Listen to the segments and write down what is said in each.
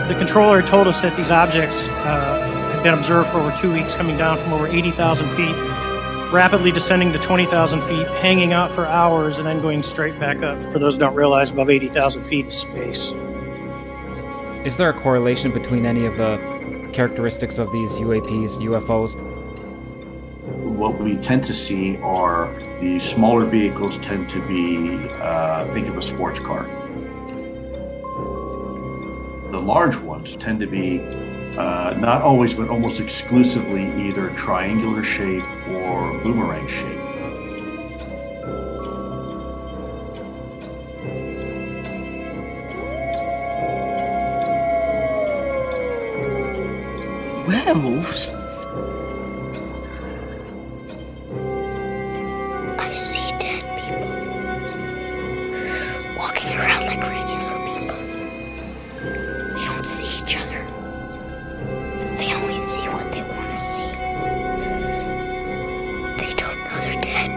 The controller told us that these objects had been observed for over 2 weeks, coming down from over 80,000 feet, rapidly descending to 20,000 feet, hanging out for hours, and then going straight back up. For those who don't realize, above 80,000 feet is space. Is there a correlation between any of the characteristics of these UAPs, UFOs? What we tend to see are the smaller vehicles tend to be, think of a sports car. The large ones tend to be, not always, but almost exclusively either triangular shape or boomerang shape. Werewolves? I see dead people walking around like regular people. They don't see each other. They only see what they want to see. They don't know they're dead.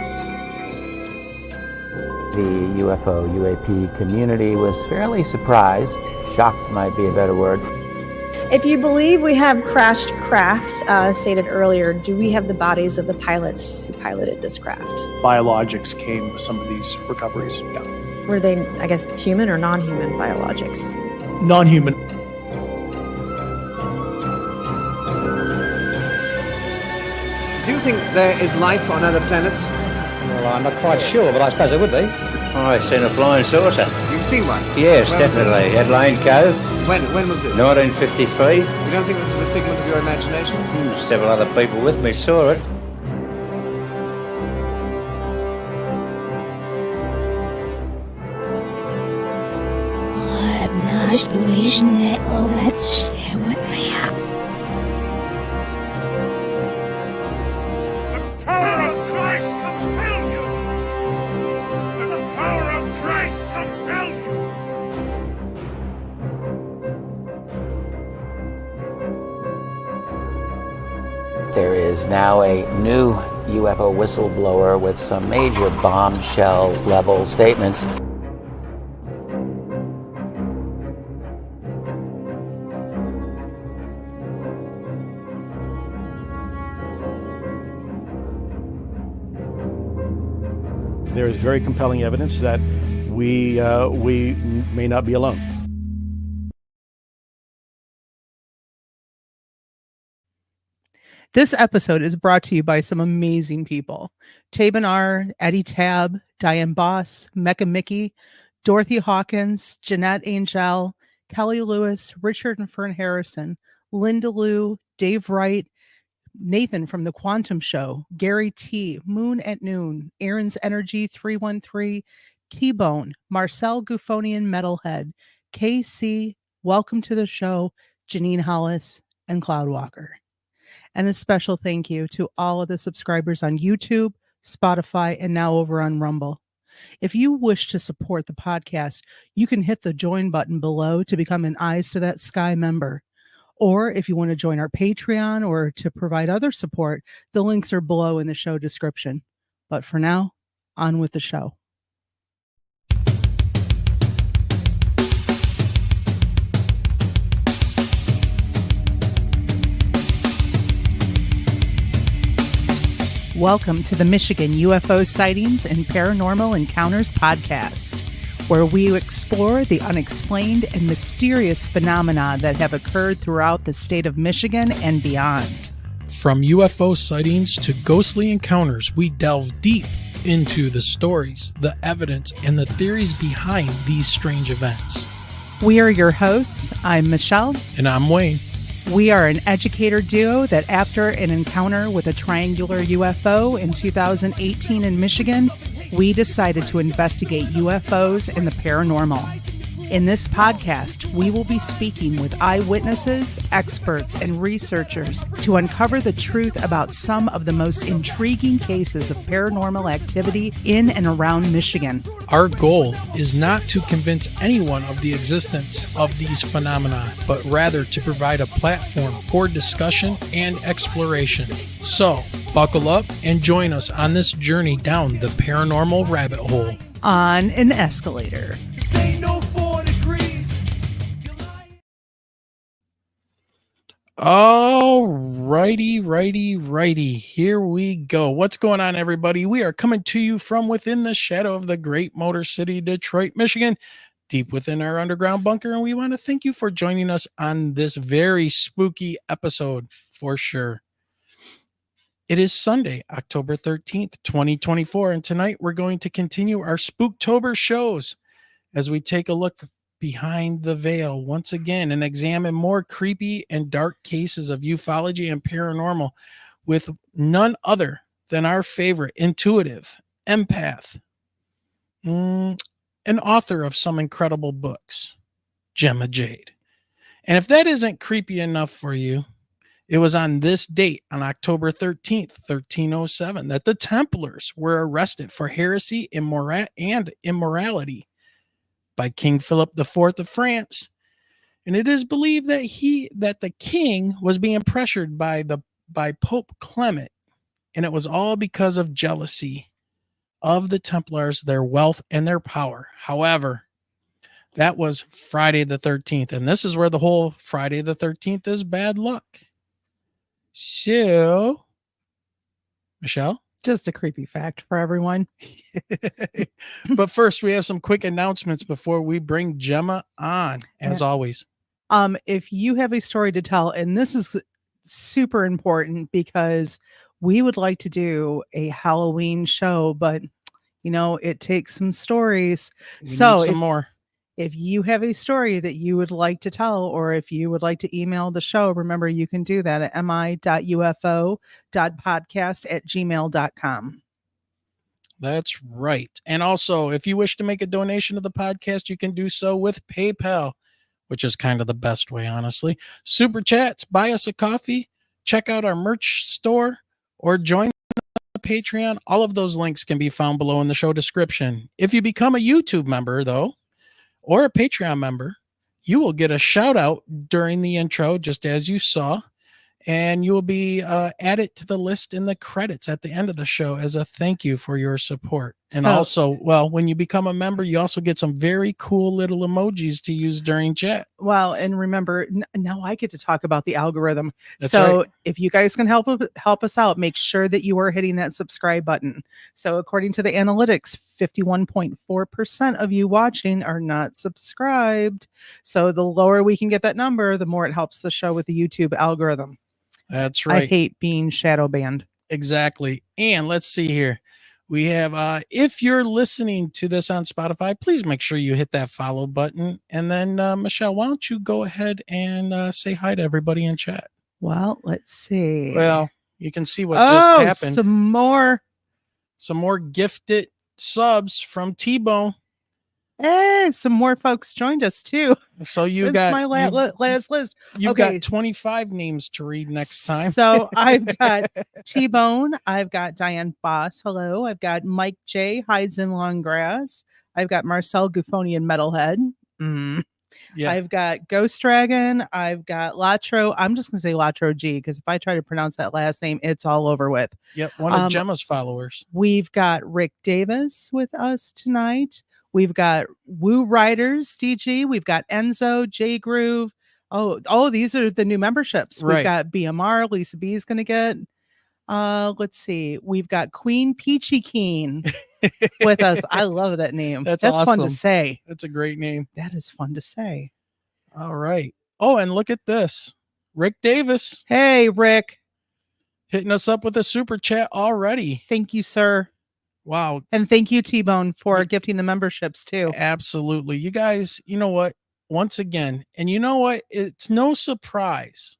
The UFO, UAP community was fairly surprised. Shocked might be a better word. If you believe we have crashed craft, stated earlier, do we have the bodies of the pilots who piloted this craft? Biologics came with some of these recoveries. Yeah. Were they, I guess, human or non-human biologics? Non-human. Do you think there is life on other planets? Well, I'm not quite sure, but I suppose there would be. I've seen a flying saucer. You've seen one? Yes, definitely. At Lane Cove. When was this? 1953. You don't think this is a figment of your imagination? Several other people with me saw it. I'm not wishing that all that shit with me. There is now a new UFO whistleblower with some major bombshell level statements. There is very compelling evidence that we may not be alone. This episode is brought to you by some amazing people. Tabin R., Eddie Tab, Diane Boss, Mecca Mickey, Dorothy Hawkins, Jeanette Angel, Kelly Lewis, Richard and Fern Harrison, Linda Lou, Dave Wright, Nathan from The Quantum Show, Gary T., Moon at Noon, Aaron's Energy 313, T-Bone, Marcel Gufonian Metalhead, KC, Welcome to the Show, Janine Hollis, and Cloudwalker. And a special thank you to all of the subscribers on YouTube, Spotify, and now over on Rumble. If you wish to support the podcast, you can hit the join button below to become an Eyes to That Sky member. Or if you want to join our Patreon or to provide other support, the links are below in the show description. But for now, on with the show. Welcome to the Michigan UFO Sightings and Paranormal Encounters podcast, where we explore the unexplained and mysterious phenomena that have occurred throughout the state of Michigan and beyond. From UFO sightings to ghostly encounters, we delve deep into the stories, the evidence, and the theories behind these strange events. We are your hosts. I'm Michelle. And I'm Wayne. We are an educator duo that after an encounter with a triangular UFO in 2018 in Michigan, we decided to investigate UFOs and the paranormal. In this podcast, we will be speaking with eyewitnesses, experts, and researchers to uncover the truth about some of the most intriguing cases of paranormal activity in and around Michigan. Our goal is not to convince anyone of the existence of these phenomena, but rather to provide a platform for discussion and exploration. So, buckle up and join us on this journey down the paranormal rabbit hole. On an escalator. Righty. Here we go. What's going on, everybody? We are coming to you from within the shadow of the great Motor City, Detroit, Michigan, deep within our underground bunker. And we want to thank you for joining us on this very spooky episode for sure. It is Sunday, October 13th, 2024. And tonight we're going to continue our Spooktober shows as we take a look behind the veil once again and examine more creepy and dark cases of ufology and paranormal with none other than our favorite intuitive empath, an author of some incredible books, Gemma Jade. And if that isn't creepy enough for you, it was on this date, on October 13th, 1307, that the Templars were arrested for heresy and immorality by King Philip IV of France. And it is believed that the king was being pressured by Pope Clement, and it was all because of jealousy of the Templars, their wealth and their power. However, that was Friday the 13th, and this is where the whole Friday the 13th is bad luck. So, Michelle? Just a creepy fact for everyone. But first, we have some quick announcements before we bring Gemma on, as always. If you have a story to tell, and this is super important because we would like to do a Halloween show, but it takes some stories. We need some more. If you have a story that you would like to tell, or if you would like to email the show, remember you can do that at mi.ufo.podcast@gmail.com. That's right. And also, if you wish to make a donation to the podcast, you can do so with PayPal, which is kind of the best way, honestly. Super chats, buy us a coffee, check out our merch store, or join the Patreon. All of those links can be found below in the show description. If you become a YouTube member, though, or a Patreon member, you will get a shout out during the intro, just as you saw, and you will be added to the list in the credits at the end of the show as a thank you for your support. And also, when you become a member, you also get some very cool little emojis to use during chat. Well, and remember, now I get to talk about the algorithm. That's so right. If you guys can help us out, make sure that you are hitting that subscribe button. So according to the analytics, 51.4% of you watching are not subscribed. So the lower we can get that number, the more it helps the show with the YouTube algorithm. That's right. I hate being shadow banned. Exactly. And let's see here. We have, if you're listening to this on Spotify, please make sure you hit that follow button. And then, Michelle, why don't you go ahead and say hi to everybody in chat? Well, let's see. Well, you can see what just happened. Some more gifted subs from T-Bone. Hey, some more folks joined us too. So you got my last list. You've got 25 names to read next time. So I've got T-Bone. I've got Diane Boss. Hello. I've got Mike J. Hides in Long Grass. I've got Marcel Guffonian Metalhead. Yeah. I've got Ghost Dragon. I've got Latro. I'm just going to say Latro G because if I try to pronounce that last name, it's all over with. Yep. One of Gemma's followers. We've got Rick Davis with us tonight. We've got Woo Riders, DG. We've got Enzo, J Groove. Oh, these are the new memberships. Right. We've got BMR. Lisa B is going to get. Let's see. We've got Queen Peachy Keen with us. I love that name. That's fun awesome. to say. That's a great name. That is fun to say. All right. Oh, and look at this. Rick Davis. Hey, Rick. Hitting us up with a super chat already. Thank you, sir. Wow. And thank you, T-Bone, for gifting the memberships too. Absolutely. You guys, you know what? Once again, and you know what? It's no surprise.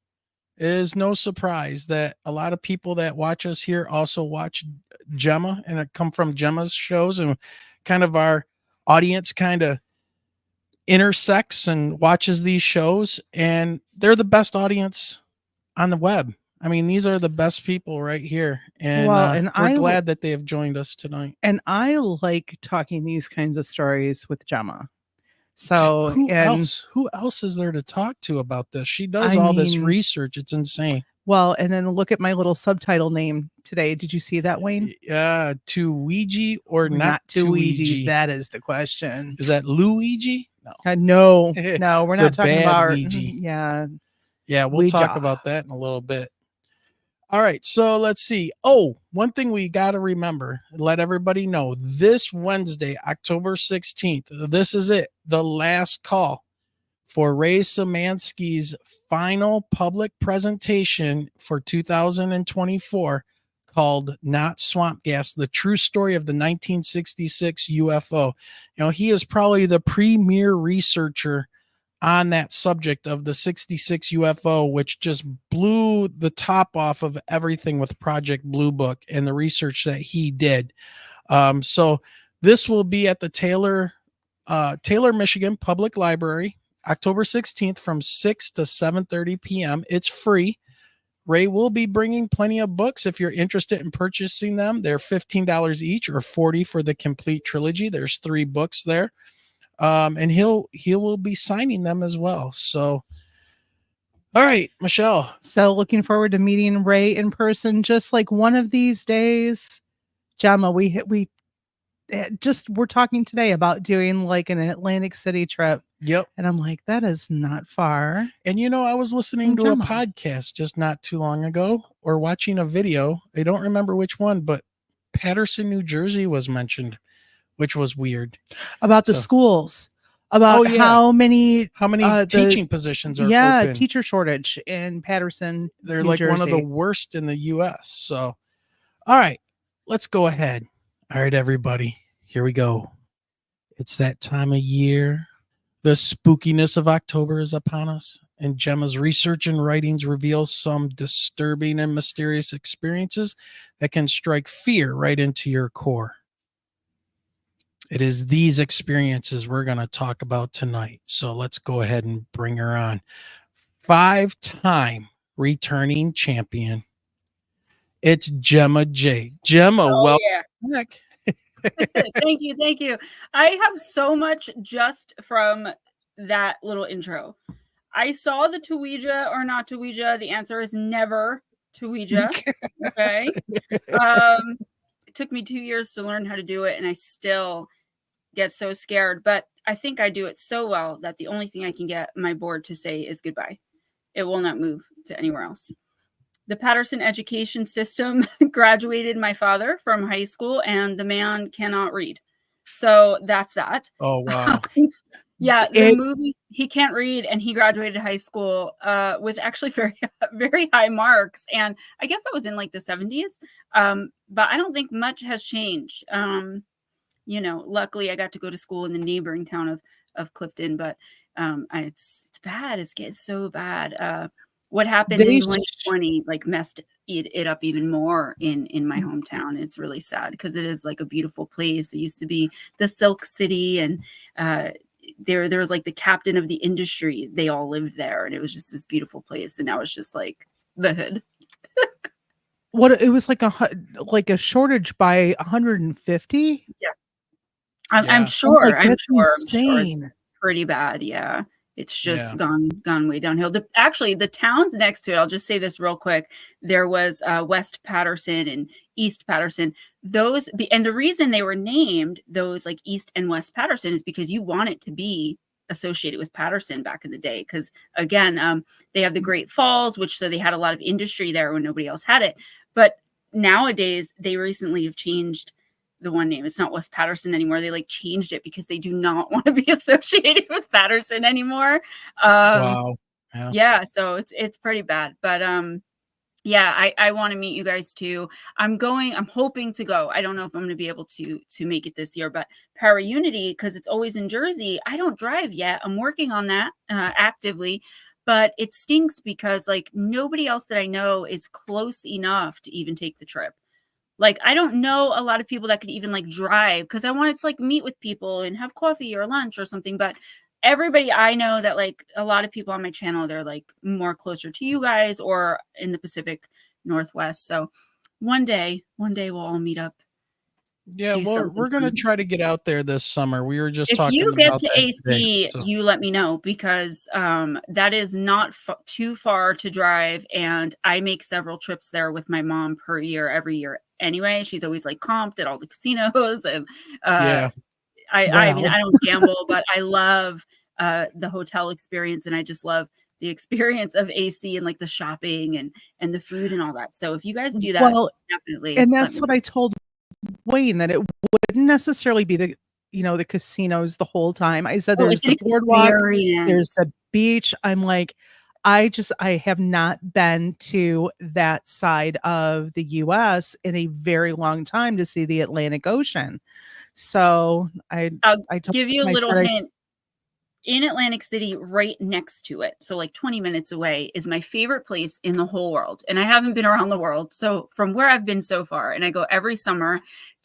It is no surprise that a lot of people that watch us here also watch Gemma and come from Gemma's shows, and kind of our audience kind of intersects and watches these shows, and they're the best audience on the web. I mean, these are the best people right here. And, we're glad that they have joined us tonight. And I like talking these kinds of stories with Gemma. So who else is there to talk to about this? She does all this research. It's insane. Well, and then look at my little subtitle name today. Did you see that, Wayne? To Ouija or not to Ouija? That is the question. Is that Luigi? No, we're not talking about Ouija. Yeah. Yeah, we'll We talk jaw. about that in a little bit. All right, so let's see. Oh, one thing we got to remember, let everybody know, this Wednesday, October 16th, this is it, the last call for Ray Szymanski's final public presentation for 2024 called Not Swamp Gas, the true story of the 1966 UFO. You know, he is probably the premier researcher on that subject of the 66 UFO, which just blew the top off of everything with Project Blue Book and the research that he did. So this will be at the Taylor, Michigan Public Library, October 16th from 6 to 7:30 p.m. It's free. Ray will be bringing plenty of books if you're interested in purchasing them. They're $15 each or $40 for the complete trilogy. There's 3 books there. And he will be signing them as well. So, all right, Michelle. So looking forward to meeting Ray in person, just like one of these days. Gemma, we're talking today about doing like an Atlantic City trip. Yep. And I'm like, that is not far. And you know, I was listening to Gemma. a podcast just not too long ago or watching a video. I don't remember which one, but Patterson, New Jersey was mentioned, which was weird. About the schools, about how many teaching positions are open. Teacher shortage in Patterson. They're New like Jersey. one of the worst in the US. So, all right, let's go ahead. All right, everybody, here we go. It's that time of year. The spookiness of October is upon us, and Gemma's research and writings reveal some disturbing and mysterious experiences that can strike fear right into your core. It is these experiences we're going to talk about tonight. So let's go ahead and bring her on. 5-time returning champion. It's Gemma Jade. Gemma, welcome back. Thank you. I have so much just from that little intro. I saw the Ouija or not Ouija. The answer is never Ouija. Okay. It took me 2 years to learn how to do it, and I still get so scared. But I think I do it so well that the only thing I can get my board to say is goodbye. It will not move to anywhere else. The Patterson education system graduated my father from high school, and the man cannot read. So that's that. Oh, wow. The movie, he can't read, and he graduated high school with actually very, very high marks. And I guess that was in like the 70s. But I don't think much has changed. Luckily I got to go to school in the neighboring town of Clifton, but it's bad. It's getting so bad. What happened in 2020 like messed it up even more in my hometown. It's really sad because it is like a beautiful place. It used to be the Silk City, and there was like the captain of the industry. They all lived there, and it was just this beautiful place. And now it's just like the hood. What it was like a shortage by 150. Yeah, I'm sure. Like, that's insane. I'm sure it's pretty bad. Yeah. It's just gone way downhill. The towns next to it, I'll just say this real quick. There was West Patterson and East Patterson. And the reason they were named those like East and West Patterson is because you want it to be associated with Patterson back in the day. Because again, they have the Great Falls, so they had a lot of industry there when nobody else had it. But nowadays, they recently have changed the one name. It's not West Patterson anymore. They like changed it because they do not want to be associated with Patterson anymore. Wow. Yeah. So it's pretty bad, but I want to meet you guys too. I'm hoping to go. I don't know if I'm going to be able to make it this year, but Para Unity, because it's always in Jersey. I don't drive yet. I'm working on that actively, but it stinks because like nobody else that I know is close enough to even take the trip. Like, I don't know a lot of people that could even like drive because I wanted to like meet with people and have coffee or lunch or something. But everybody I know that like a lot of people on my channel, they're like more closer to you guys or in the Pacific Northwest. So one day we'll all meet up. Yeah, we're going to try to get out there this summer. We were just talking about that. If you get to AC, today, so. You let me know because that is not too far to drive. And I make several trips there with my mom per year, every year. Anyway, she's always like comped at all the casinos. And I mean, I don't gamble, but I love the hotel experience. And I just love the experience of AC and like the shopping and the food and all that. So if you guys do that, Well, definitely. and let that's me what know. I told Wayne, that it wouldn't necessarily be the, the casinos the whole time. I said Oh, there's it's an the boardwalk, there's experience. the beach. I'm like, I have not been to that side of the US in a very long time to see the Atlantic Ocean. So I'll I told give you a him, I little said, hint. In Atlantic City, right next to it, so like 20 minutes away, is my favorite place in the whole world. And I haven't been around the world. So from where I've been so far, and I go every summer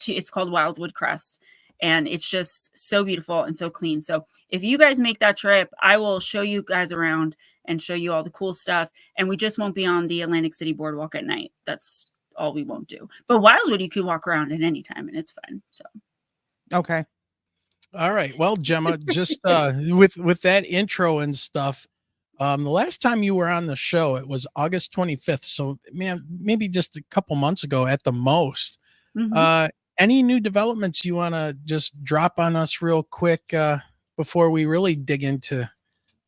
it's called Wildwood Crest. And it's just so beautiful and so clean. So if you guys make that trip, I will show you guys around and show you all the cool stuff. And we just won't be on the Atlantic City boardwalk at night. That's all we won't do. But Wildwood, you could walk around at any time and it's fun. So okay. All right. Well, Gemma, just with that intro and stuff, the last time you were on the show, it was August 25th. So, man, maybe just a couple months ago at the most. Mhm. Any new developments you want to just drop on us real quick before we really dig into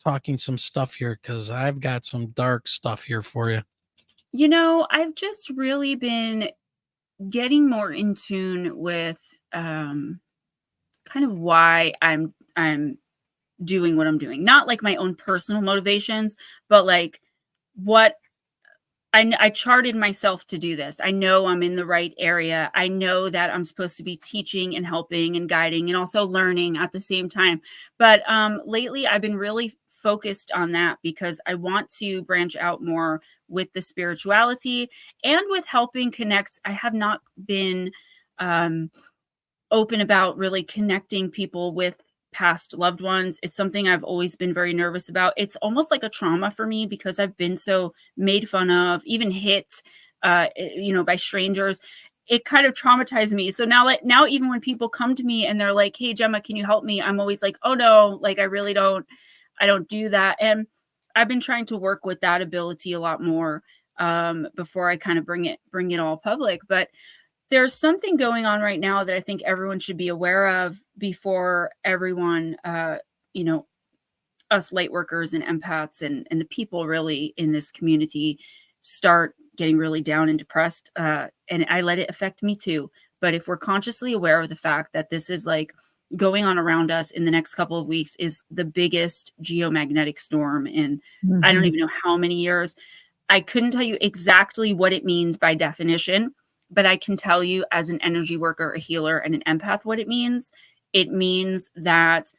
talking some stuff here? Because I've got some dark stuff here for you. I've just really been getting more in tune with kind of why I'm doing what I'm doing. Not like my own personal motivations, but like what I charted myself to do this. I know I'm in the right area. I know that I'm supposed to be teaching and helping and guiding and also learning at the same time. But lately I've been really focused on that because I want to branch out more with the spirituality and with helping connect. I have not been open about really connecting people with past loved ones. It's something I've always been very nervous about. It's almost like a trauma for me because I've been so made fun of, even hit, by strangers. It kind of traumatized me. So now even when people come to me and they're like, "Hey, Gemma, can you help me?" I'm always like, "Oh no, like I don't do that." And I've been trying to work with that ability a lot more before I kind of bring it all public. But there's something going on right now that I think everyone should be aware of before everyone, us light workers and empaths and the people really in this community start getting really down and depressed. And I let it affect me too. But if we're consciously aware of the fact that this is like going on around us in the next couple of weeks is the biggest geomagnetic storm in I don't even know how many years. I couldn't tell you exactly what it means by definition, but I can tell you as an energy worker, a healer, and an empath what it means. It means that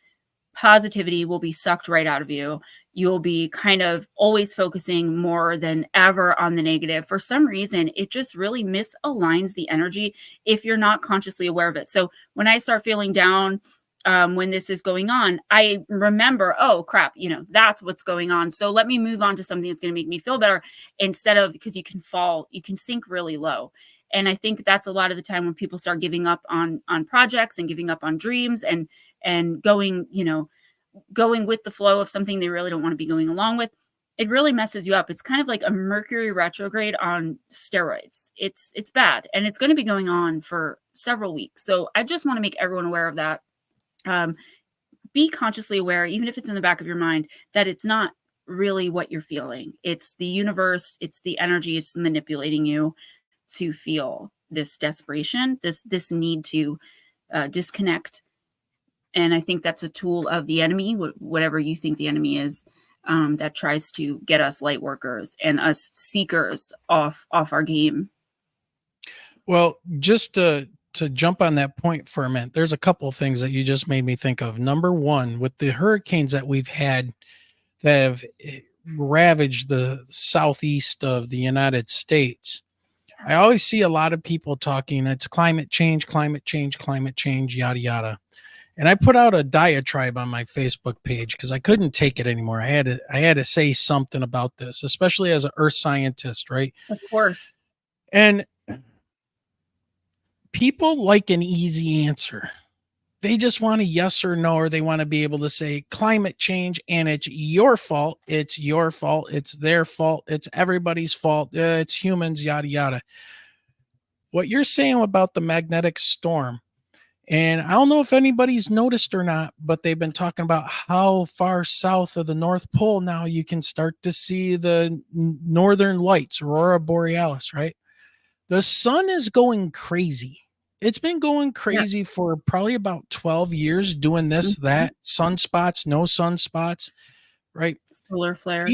positivity will be sucked right out of you. You'll be kind of always focusing more than ever on the negative. For some reason, it just really misaligns the energy if you're not consciously aware of it. So when I start feeling down, when this is going on, I remember, oh crap, that's what's going on. So let me move on to something that's going to make me feel better instead of, because you can sink really low. And I think that's a lot of the time when people start giving up on projects and giving up on dreams and going with the flow of something they really don't want to be going along with. It really messes you up. It's kind of like a Mercury retrograde on steroids. It's bad, and it's going to be going on for several weeks. So I just want to make everyone aware of that. Be consciously aware, even if it's in the back of your mind, that it's not really what you're feeling. It's the universe, it's the energy, it's manipulating you to feel this desperation, this need to disconnect. And I think that's a tool of the enemy, whatever you think the enemy is, that tries to get us light workers and us seekers off our game. Well, just to jump on that point for a minute, there's a couple of things that you just made me think of. Number one, with the hurricanes that we've had that have ravaged the southeast of the United States, I always see a lot of people talking, it's climate change, yada, yada. And I put out a diatribe on my Facebook page because I couldn't take it anymore. I had to say something about this, especially as an earth scientist, right? Of course. And people like an easy answer. They just want a yes or no, or they want to be able to say climate change and it's your fault. It's your fault. It's their fault. It's everybody's fault. It's humans, yada, yada. What you're saying about the magnetic storm And I don't know if anybody's noticed or not, but they've been talking about how far south of the North Pole now you can start to see the northern lights, aurora borealis, right? The sun is going crazy. It's been going crazy for probably about 12 years doing this, that, sunspots, no sunspots, right? Solar flares.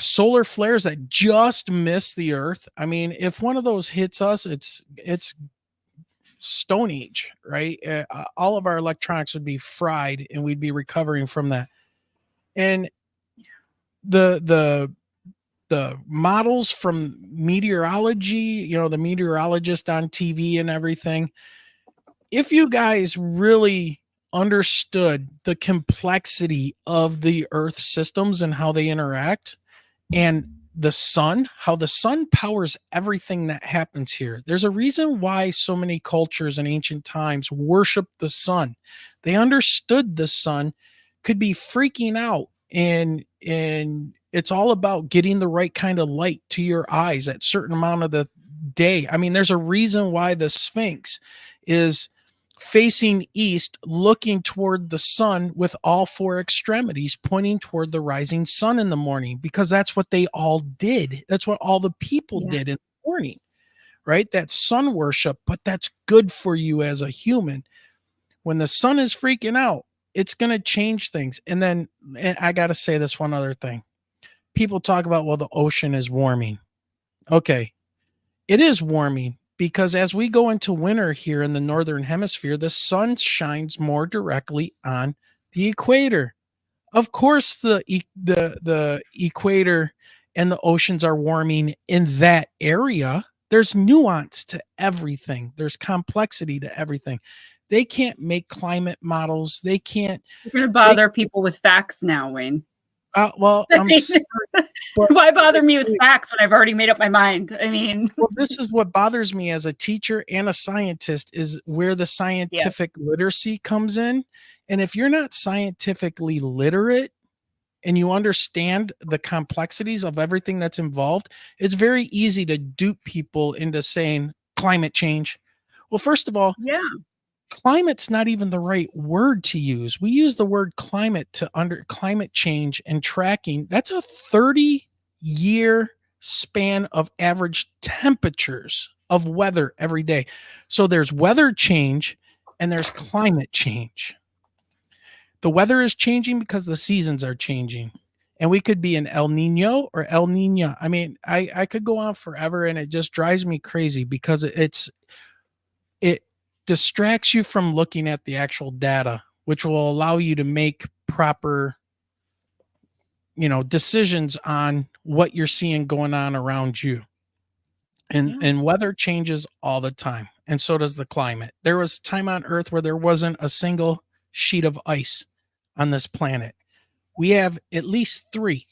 Solar flares that just miss the earth. I mean, if one of those hits us, it's Stone Age, right? All of our electronics would be fried and we'd be recovering from that. And the models from meteorology, the meteorologist on TV and everything, if you guys really understood the complexity of the earth systems and how they interact, and the sun, how the sun powers everything that happens here. There's a reason why so many cultures in ancient times worshiped the sun. They understood the sun could be freaking out, and it's all about getting the right kind of light to your eyes at certain amount of the day. I mean, there's a reason why the Sphinx is facing east, looking toward the sun with all four extremities pointing toward the rising sun in the morning, because that's what they all did. That's what all the people did in the morning, right? That's sun worship, but that's good for you as a human. When the sun is freaking out, it's going to change things. And then I got to say this one other thing. People talk about, well, the ocean is warming. Okay. It is warming, because as we go into winter here in the northern hemisphere, the sun shines more directly on the equator. Of course, the equator and the oceans are warming in that area. There's nuance to everything. There's complexity to everything. They can't make climate models. They can't. You're going to bother people with facts now, Wayne. Well, I'm sorry, why bother me with facts when I've already made up my mind? I mean, well, this is what bothers me as a teacher and a scientist, is where the scientific literacy comes in. And if you're not scientifically literate and you understand the complexities of everything that's involved, it's very easy to dupe people into saying climate change. Well, first of all, climate's not even the right word to use. We use the word climate to under climate change and tracking. That's a 30-year span of average temperatures of weather every day. So there's weather change and there's climate change. The weather is changing because the seasons are changing. And we could be in El Nino or El Nina. I mean, I could go on forever, and it just drives me crazy because it distracts you from looking at the actual data, which will allow you to make proper, decisions on what you're seeing going on around you. And weather changes all the time. And so does the climate. There was time on Earth where there wasn't a single sheet of ice on this planet. We have at least 3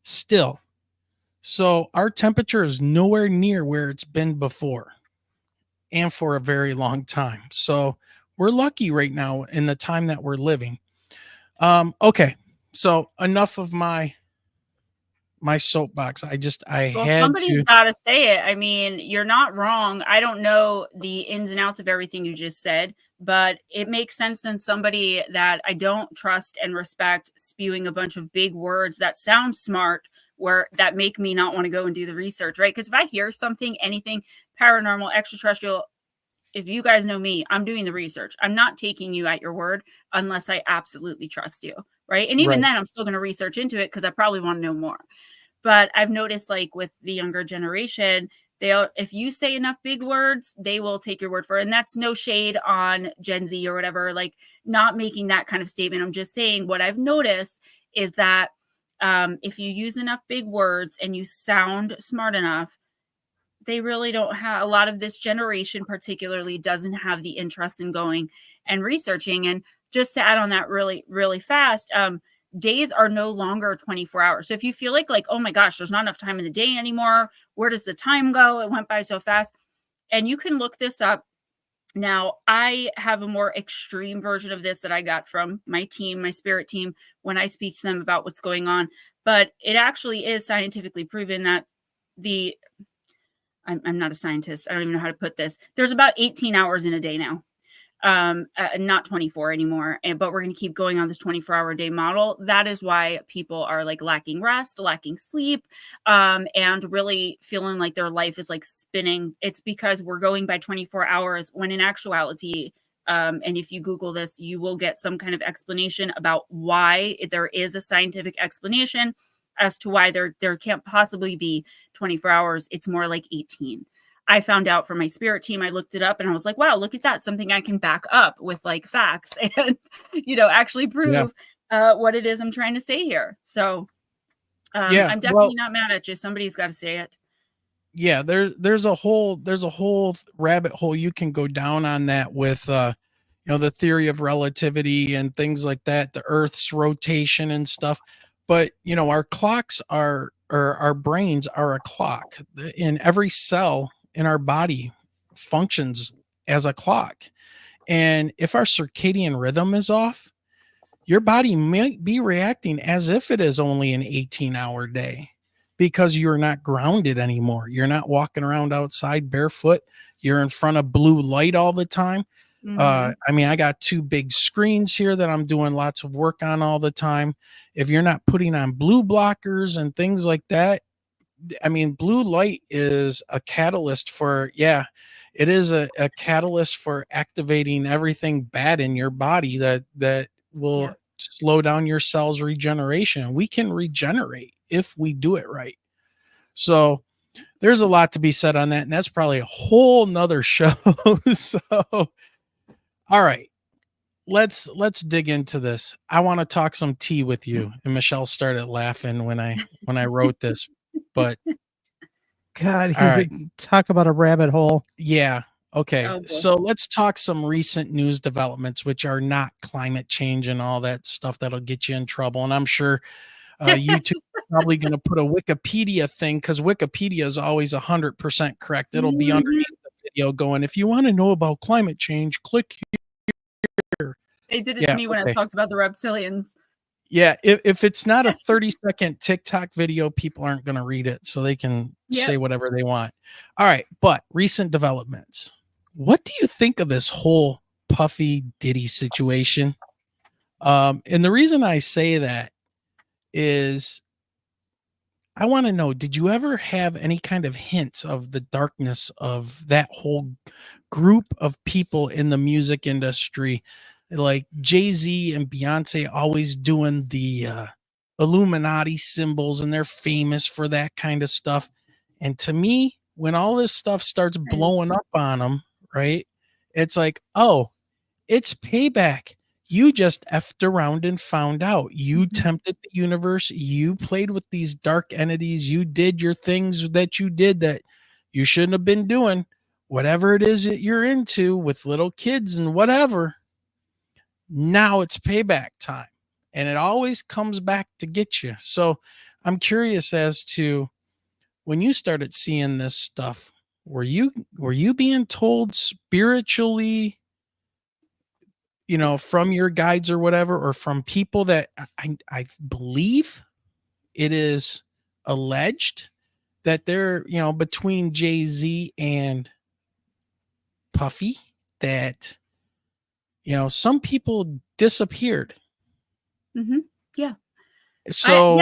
still. So our temperature is nowhere near where it's been before, and for a very long time. So we're lucky right now in the time that we're living. Okay. So enough of my soapbox. Somebody's got to say it. I mean, you're not wrong. I don't know the ins and outs of everything you just said, but it makes sense than somebody that I don't trust and respect spewing a bunch of big words that sound smart, that make me not want to go and do the research, right? Because if I hear something, anything paranormal, extraterrestrial, if you guys know me, I'm doing the research. I'm not taking you at your word unless I absolutely trust you, right? And even then, I'm still going to research into it because I probably want to know more. But I've noticed, like with the younger generation, if you say enough big words, they will take your word for it. And that's no shade on Gen Z or whatever, like not making that kind of statement. I'm just saying what I've noticed is that if you use enough big words and you sound smart enough, they really don't have, a lot of this generation particularly doesn't have the interest in going and researching. And just to add on that really, really fast, days are no longer 24 hours. So if you feel like, oh my gosh, there's not enough time in the day anymore, where does the time go? It went by so fast. And you can look this up. Now, I have a more extreme version of this that I got from my team, my spirit team, when I speak to them about what's going on. But it actually is scientifically proven that I'm not a scientist. I don't even know how to put this. There's about 18 hours in a day now. not 24 anymore, but we're going to keep going on this 24-hour day model. That is why people are like lacking rest, lacking sleep, and really feeling like their life is like spinning. It's because we're going by 24 hours when in actuality, and if you Google this, you will get some kind of explanation about why there is a scientific explanation as to why there can't possibly be 24 hours. It's more like 18. I found out from my spirit team. I looked it up and I was like, wow, look at that. Something I can back up with like facts and, actually prove what it is I'm trying to say here. So I'm definitely not mad at you. Somebody's got to say it. Yeah, there's a whole rabbit hole you can go down on that with the theory of relativity and things like that, the Earth's rotation and stuff. But our clocks or our brains are a clock. In every cell in our body functions as a clock. And if our circadian rhythm is off, your body might be reacting as if it is only an 18-hour day because you're not grounded anymore. You're not walking around outside barefoot. You're in front of blue light all the time. I got 2 big screens here that I'm doing lots of work on all the time. If you're not putting on blue blockers and things like that, blue light is a catalyst for, it is a catalyst for activating everything bad in your body that will slow down your cells regeneration. We can regenerate if we do it right. So there's a lot to be said on that. And that's probably a whole nother show. So, all right, let's dig into this. I want to talk some tea with you. And Michelle started laughing when I wrote this, but God, he's like, talk about a rabbit hole. Yeah. Okay. So let's talk some recent news developments, which are not climate change and all that stuff that'll get you in trouble. And I'm sure YouTube is probably going to put a Wikipedia thing because Wikipedia is always 100% correct. It'll be underneath the video going, if you want to know about climate change, click here. They did it to me when I talked about the reptilians. Yeah, if it's not a 30-second TikTok video, people aren't going to read it, so they can say whatever they want. All right, but recent developments. What do you think of this whole Puffy Diddy situation? And the reason I say that is I want to know, did you ever have any kind of hints of the darkness of that whole group of people in the music industry? Like Jay-Z and Beyonce always doing the Illuminati symbols, and they're famous for that kind of stuff. And to me, when all this stuff starts blowing up on them, right, it's like, oh, it's payback. You just effed around and found out. You tempted the universe. You played with these dark entities. You did your things that you did that you shouldn't have been doing. Whatever it is that you're into with little kids and whatever. Now it's payback time, and it always comes back to get you. So I'm curious as to when you started seeing this stuff, were you being told spiritually, from your guides or whatever, or from people that I believe it is alleged that they're, between Jay-Z and Puffy, that some people disappeared. Yeah. So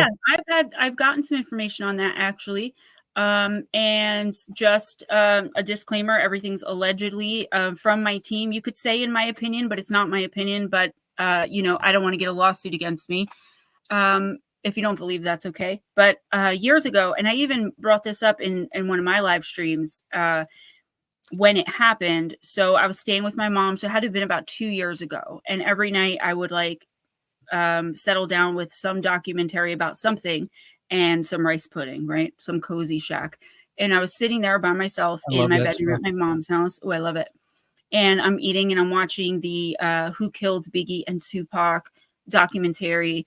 I've gotten some information on that actually. And just a disclaimer, everything's allegedly from my team. You could say in my opinion, but it's not my opinion. But I don't want to get a lawsuit against me. If you don't believe, that's okay. But years ago, and I even brought this up in one of my live streams, when it happened. So I was staying with my mom. So it had to have been about 2 years ago. And every night I would settle down with some documentary about something and some rice pudding, right? Some cozy shack. And I was sitting there by myself in my bedroom at my mom's house. Oh, I love it. And I'm eating and I'm watching the Who Killed Biggie and Tupac documentary,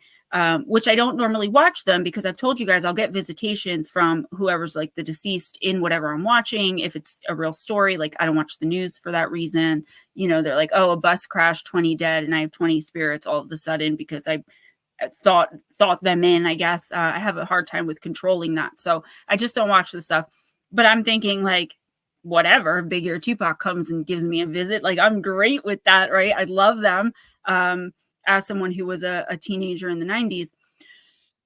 which I don't normally watch them because I've told you guys I'll get visitations from whoever's like the deceased in whatever I'm watching. If it's a real story, like I don't watch the news for that reason. They're like, oh, a bus crash, 20 dead, and I have 20 spirits all of a sudden because I thought them in, I guess. I have a hard time with controlling that. So I just don't watch the stuff. But I'm thinking like, whatever, Biggie or Tupac comes and gives me a visit, like I'm great with that, right? I love them. As someone who was a teenager in the 90s.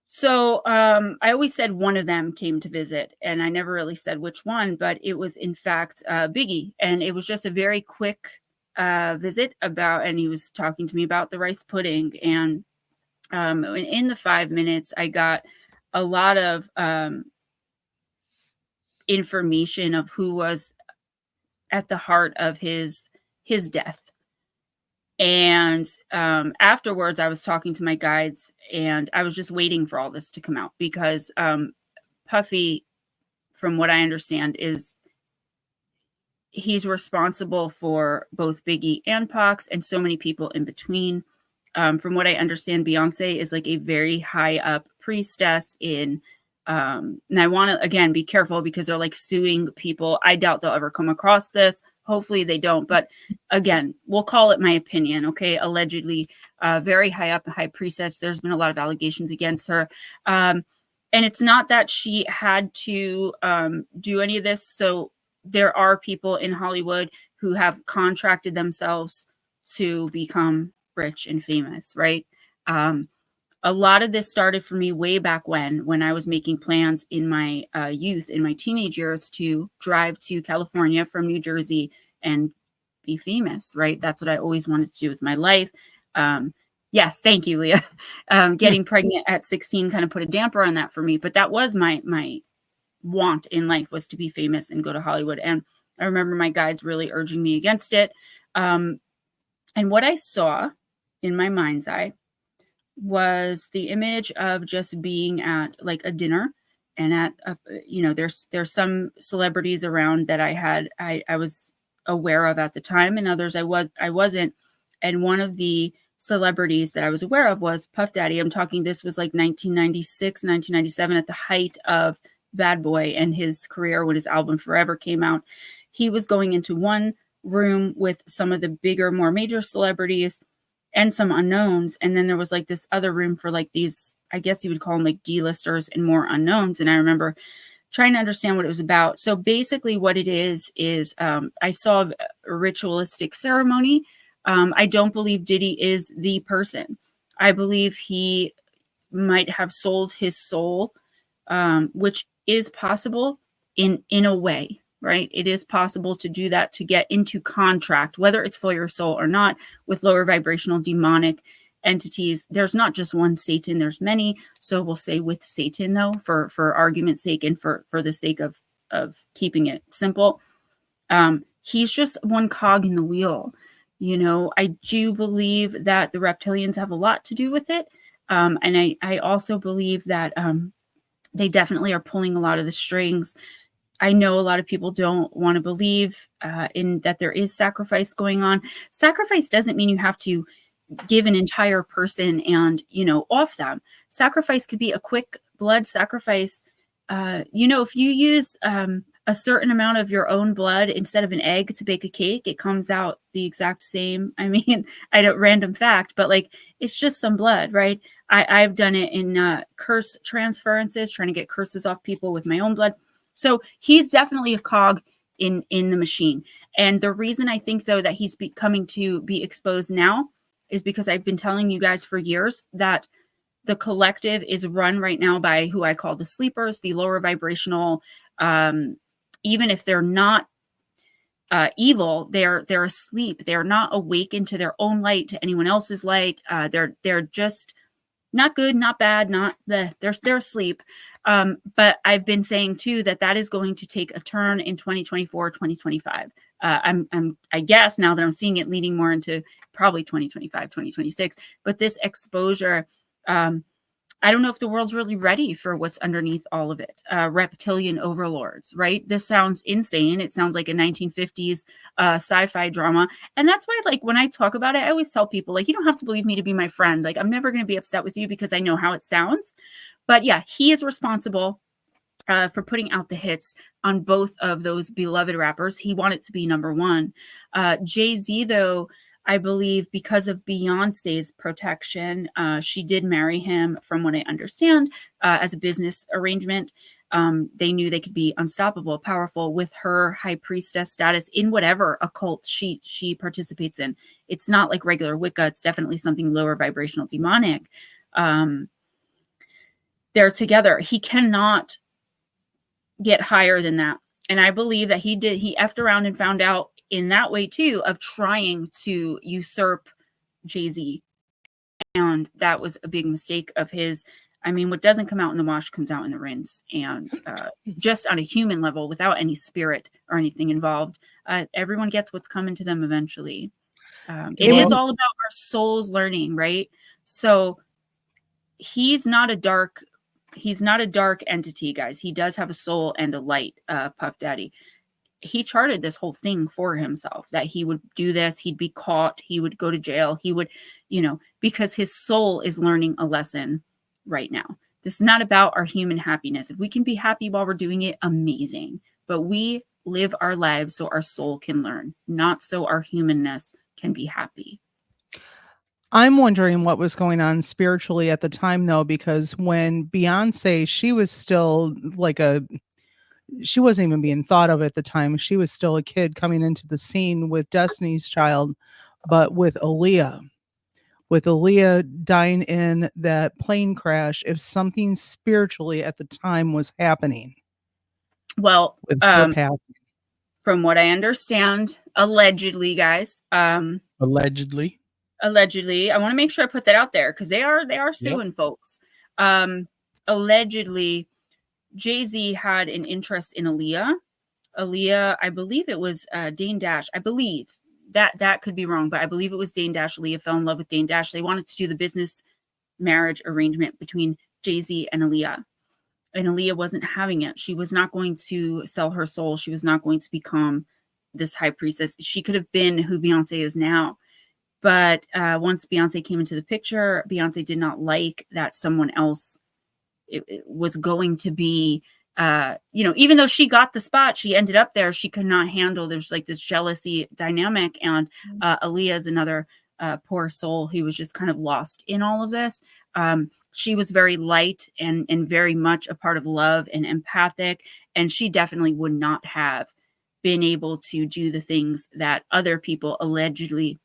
So I always said one of them came to visit, and I never really said which one, but it was in fact Biggie. And it was just a very quick visit and he was talking to me about the rice pudding. And in the 5 minutes, I got a lot of information of who was at the heart of his death. And afterwards, I was talking to my guides, and I was just waiting for all this to come out because Puffy, from what I understand, he's responsible for both Biggie and Pac and so many people in between. From what I understand, Beyonce is like a very high up priestess in, and I want to, again, be careful because they're like suing people. I doubt they'll ever come across this. Hopefully they don't. But again, we'll call it my opinion. Okay. Allegedly, very high up, high priestess. There's been a lot of allegations against her. And it's not that she had to do any of this. So there are people in Hollywood who have contracted themselves to become rich and famous, right? A lot of this started for me way back when I was making plans in my youth, in my teenage years, to drive to California from New Jersey and be famous, right? That's what I always wanted to do with my life. Yes, thank you, Leah. Getting pregnant at 16 kind of put a damper on that for me, but that was my want in life, was to be famous and go to Hollywood. And I remember my guides really urging me against it. And what I saw in my mind's eye was the image of just being at like a dinner, and at there's some celebrities around that I was aware of at the time, and others I wasn't. And one of the celebrities that I was aware of was Puff Daddy. I'm talking, this was like 1996, 1997, at the height of Bad Boy and his career, when his album Forever came out. He was going into one room with some of the bigger, more major celebrities and some unknowns. And then there was like this other room for like these, I guess you would call them like D-listers and more unknowns. And I remember trying to understand what it was about. So basically what it is I saw a ritualistic ceremony. I don't believe Diddy is the person. I believe he might have sold his soul, which is possible in a way. Right? It is possible to do that, to get into contract, whether it's for your soul or not, with lower vibrational demonic entities. There's not just one Satan, there's many. So we'll say with Satan, though, for argument's sake and for the sake of keeping it simple. He's just one cog in the wheel. I do believe that the reptilians have a lot to do with it. And I also believe that they definitely are pulling a lot of the strings. I know a lot of people don't want to believe in that there is sacrifice going on. Sacrifice doesn't mean you have to give an entire person and, off them. Sacrifice could be a quick blood sacrifice. If you use a certain amount of your own blood instead of an egg to bake a cake, it comes out the exact same. I mean, I don't, random fact, but like, it's just some blood, right? I've done it in curse transferences, trying to get curses off people with my own blood. So he's definitely a cog in the machine. And the reason I think, though, that he's coming to be exposed now is because I've been telling you guys for years that the collective is run right now by who I call the sleepers, the lower vibrational. Even if they're not evil, they're asleep. They're not awakened to their own light, to anyone else's light. They're just not good, not bad, they're asleep. But I've been saying too that is going to take a turn in 2024, 2025. I guess now that I'm seeing it leading more into probably 2025, 2026. But this exposure, I don't know if the world's really ready for what's underneath all of it. Reptilian overlords, right? This sounds insane. It sounds like a 1950s sci-fi drama. And that's why, like, when I talk about it, I always tell people, like, you don't have to believe me to be my friend. Like, I'm never going to be upset with you because I know how it sounds. But yeah, he is responsible for putting out the hits on both of those beloved rappers. He wanted to be number one. Jay-Z, though, I believe because of Beyonce's protection, she did marry him, from what I understand, as a business arrangement. They knew they could be unstoppable, powerful with her high priestess status in whatever occult she participates in. It's not like regular Wicca. It's definitely something lower vibrational, demonic. They're together. He cannot get higher than that. And I believe that he effed around and found out in that way too, of trying to usurp Jay-Z. And that was a big mistake of his. I mean, what doesn't come out in the wash comes out in the rinse. And just on a human level, without any spirit or anything involved, everyone gets what's coming to them eventually. It is all about our souls learning, right? So he's not a dark entity, guys. He does have a soul and a light, Puff Daddy. He charted this whole thing for himself, that he would do this, he'd be caught, he would go to jail, he would, because his soul is learning a lesson right now. This is not about our human happiness. If we can be happy while we're doing it, amazing. But we live our lives so our soul can learn, not so our humanness can be happy. I'm wondering what was going on spiritually at the time, though, because when Beyonce, she was still she wasn't even being thought of at the time. She was still a kid coming into the scene with Destiny's Child, but with Aaliyah dying in that plane crash, if something spiritually at the time was happening. Well, from what I understand, allegedly, guys. Allegedly, I want to make sure I put that out there because they are suing folks. Allegedly, Jay-Z had an interest in Aaliyah. I believe it was Dane Dash. I believe that could be wrong, but I believe it was Dane Dash. Aaliyah fell in love with Dane Dash. They wanted to do the business marriage arrangement between Jay-Z and Aaliyah. And Aaliyah wasn't having it. She was not going to sell her soul. She was not going to become this high priestess. She could have been who Beyonce is now. But once Beyonce came into the picture, Beyonce did not like that someone else it was going to be, even though she got the spot, she ended up there. She could not handle, there's like this jealousy dynamic. And Aaliyah is another poor soul who was just kind of lost in all of this. She was very light and very much a part of love and empathic. And she definitely would not have been able to do the things that other people allegedly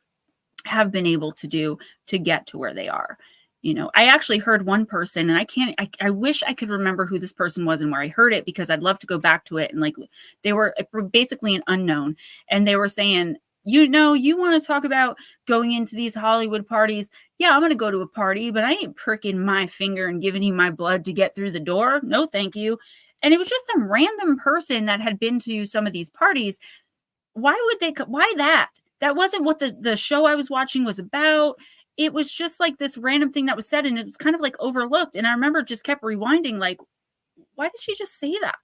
have been able to do to get to where they are. I actually heard one person, and I wish I could remember who this person was and where I heard it, because I'd love to go back to it. And they were basically an unknown, and they were saying, you want to talk about going into these Hollywood parties. Yeah, I'm going to go to a party, but I ain't pricking my finger and giving you my blood to get through the door. No, thank you. And it was just some random person that had been to some of these parties. Why that? That wasn't what the show I was watching was about. It was just like this random thing that was said, and it was kind of like overlooked. And I remember just kept rewinding, like, why did she just say that?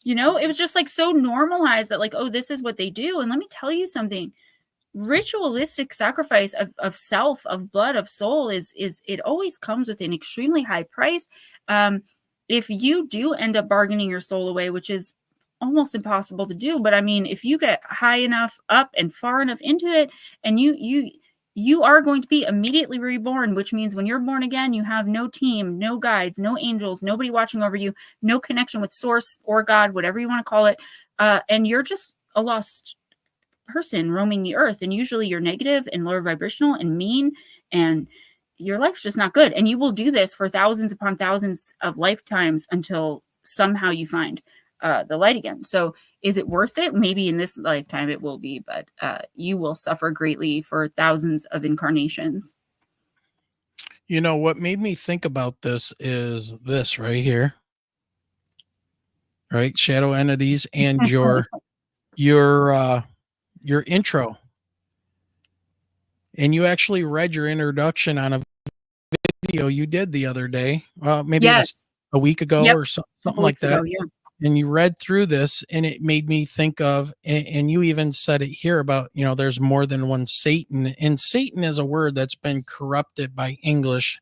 It was just like so normalized that like, oh, this is what they do. And let me tell you something, ritualistic sacrifice of self, of blood, of soul is it always comes with an extremely high price. If you do end up bargaining your soul away, which is almost impossible to do, but I mean, if you get high enough up and far enough into it, and you are going to be immediately reborn, which means when you're born again, you have no team, no guides, no angels, nobody watching over you, no connection with source or God, whatever you want to call it. And you're just a lost person roaming the earth. And usually you're negative and lower vibrational and mean, and your life's just not good. And you will do this for thousands upon thousands of lifetimes until somehow you find the light again. So is it worth it? Maybe in this lifetime it will be, but you will suffer greatly for thousands of incarnations. What made me think about this is this right here, right? Shadow entities and your intro. And you actually read your introduction on a video you did the other day. Maybe it was a week ago or something like that. Ago, yeah. And you read through this, and it made me think of, and you even said it here about, there's more than one Satan. And Satan is a word that's been corrupted by English,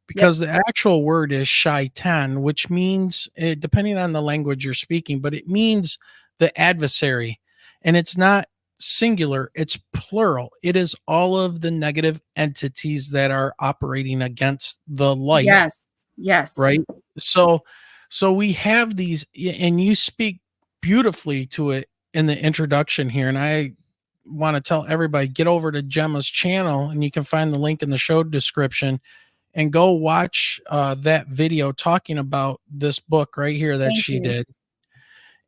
because the actual word is shaitan, which means, depending on the language you're speaking, but it means the adversary. And it's not singular, it's plural. It is all of the negative entities that are operating against the light. Yes. Right. So we have these, and you speak beautifully to it in the introduction here. And I want to tell everybody, get over to Gemma's channel, and you can find the link in the show description, and go watch that video talking about this book right here that Thank she you. did.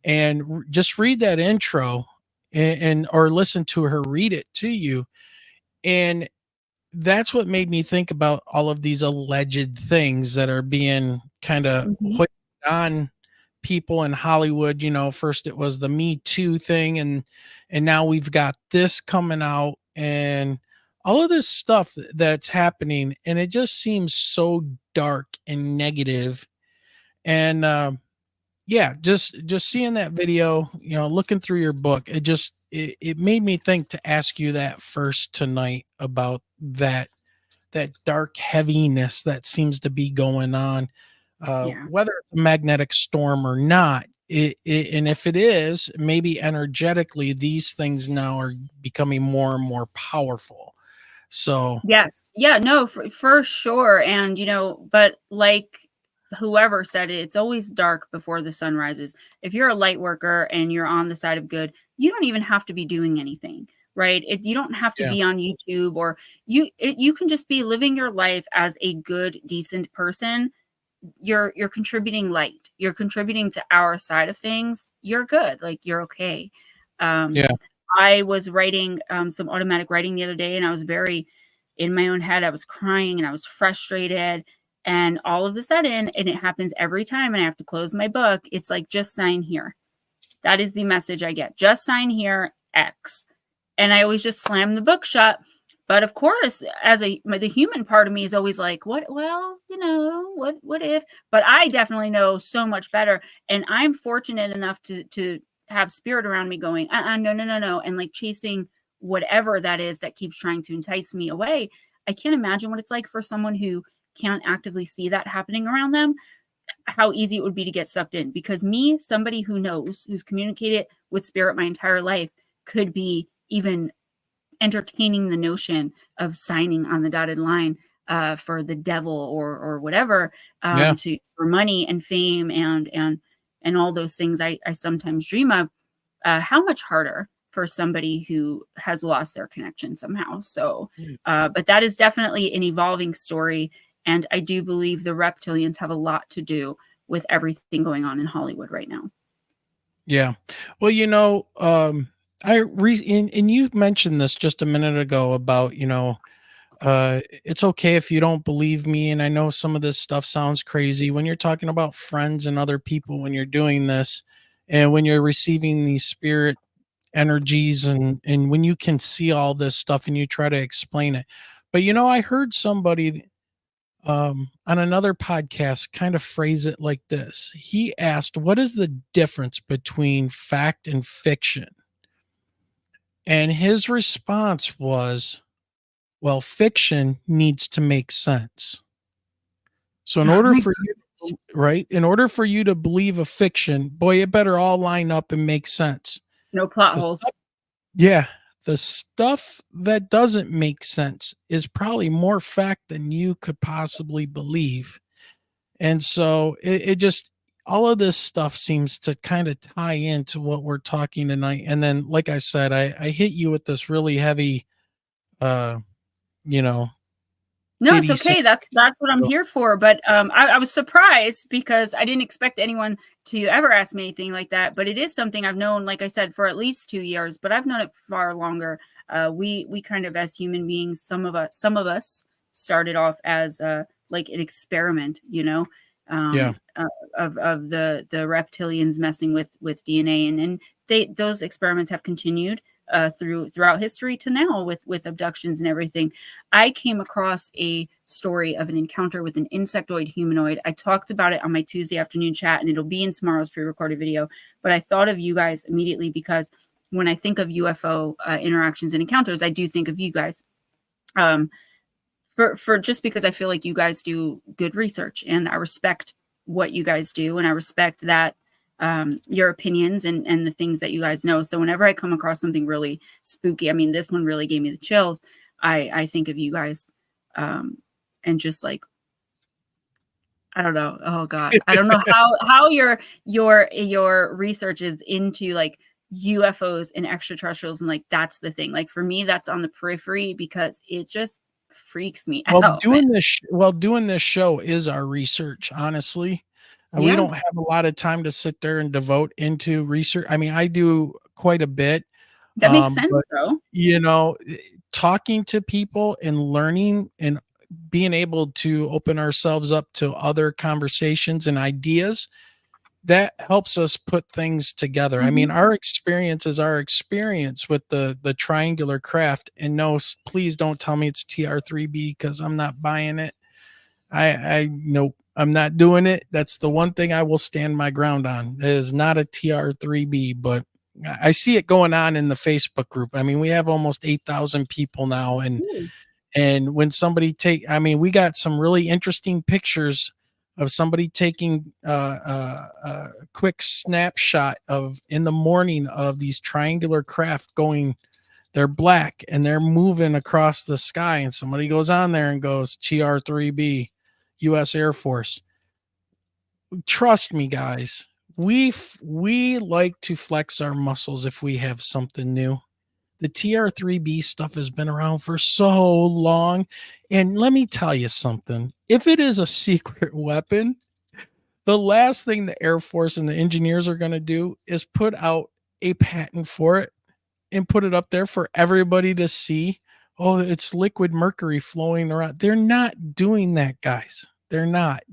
And just read that intro, and or listen to her read it to you. And that's what made me think about all of these alleged things that are being kind of Mhm. on people in Hollywood. You know, first it was the Me Too thing, and now we've got this coming out, and all of this stuff that's happening, and it just seems so dark and negative. And yeah, just seeing that video, you know, looking through your book, it made me think to ask you that first tonight about that dark heaviness that seems to be going on, Yeah. whether it's a magnetic storm or not. And if it is, maybe energetically, these things now are becoming more and more powerful. So Yes. Yeah, no, for sure. And, but like whoever said it, it's always dark before the sun rises. If you're a light worker and you're on the side of good, you don't even have to be doing anything, right? You don't have to yeah, be on YouTube, or you can just be living your life as a good, decent person. You're contributing light. You're contributing to our side of things. You're good. Like, you're okay. Um, yeah, I was writing some automatic writing the other day, and I was very in my own head. I was crying and I was frustrated. And all of a sudden, and it happens every time, and I have to close my book, it's like, just sign here. That is the message I get. Just sign here, X. And I always just slam the book shut. But of course, the human part of me is always like, what? Well, what if? But I definitely know so much better, and I'm fortunate enough to have spirit around me going, no, and like chasing whatever that is that keeps trying to entice me away. I can't imagine what it's like for someone who can't actively see that happening around them, how easy it would be to get sucked in. Because me, somebody who knows, who's communicated with spirit my entire life, could be even entertaining the notion of signing on the dotted line for the devil or whatever, yeah, for money and fame and all those things I sometimes dream of. How much harder for somebody who has lost their connection somehow. So, but that is definitely an evolving story. And I do believe the reptilians have a lot to do with everything going on in Hollywood right now. yeah. Well, and you mentioned this just a minute ago about, it's okay if you don't believe me. And I know some of this stuff sounds crazy when you're talking about friends and other people, when you're doing this, and when you're receiving these spirit energies, and when you can see all this stuff and you try to explain it. But I heard somebody on another podcast kind of phrase it like this. He asked, what is the difference between fact and fiction? And his response was, well, fiction needs to make sense. So in order for you, right, in order for you to believe a fiction, boy, it better all line up and make sense. No plot The holes. stuff- yeah, the stuff that doesn't make sense is probably more fact than you could possibly believe. And so it just, all of this stuff seems to kind of tie into what we're talking tonight. And then, like I said, I hit you with this really heavy, uh, you know, No, it's ditty sing. okay. That's what I'm here for. But I was surprised because I didn't expect anyone to ever ask me anything like that. But it is something I've known, like I said, for at least 2 years. But I've known it far longer. We kind of, as human beings, some of us started off as like an experiment, Yeah. of the reptilians messing with DNA, and those experiments have continued throughout history to now with abductions and everything. I came across a story of an encounter with an insectoid humanoid. I talked about it on my Tuesday afternoon chat, and it'll be in tomorrow's pre-recorded video. But I thought of you guys immediately because when I think of UFO interactions and encounters, I do think of you guys. For just because I feel like you guys do good research, and I respect what you guys do, and I respect that your opinions and the things that you guys know. So whenever I come across something really spooky, I mean, this one really gave me the chills. I think of you guys and just like, I don't know. Oh God. I don't know how your research is into like UFOs and extraterrestrials, and like that's the thing. Like for me, that's on the periphery because it just freaks me Well, out, man. doing this show is our research, honestly. We Yeah. don't have a lot of time to sit there and devote into research. I mean, I do quite a bit. That makes sense But though. you know, talking to people and learning and being able to open ourselves up to other conversations and ideas, that helps us put things together. I mean, Mhm. our experience is our experience with the triangular craft. And no, please don't tell me it's TR3B because I'm not buying it. I no, I'm not doing it. That's the one thing I will stand my ground on. It is not a TR3B, but I see it going on in the Facebook group. I mean, we have almost 8,000 people now, Ooh. and when somebody I mean, we got some really interesting pictures of somebody taking a quick snapshot of in the morning of these triangular craft going. They're black and they're moving across the sky, and somebody goes on there and goes TR3B, U.S. Air Force. Trust me, guys. We like to flex our muscles if we have something new. The TR3B stuff has been around for so long. And let me tell you something. If it is a secret weapon, the last thing the Air Force and the engineers are going to do is put out a patent for it and put it up there for everybody to see. Oh, it's liquid mercury flowing around. They're not doing that, guys. They're not.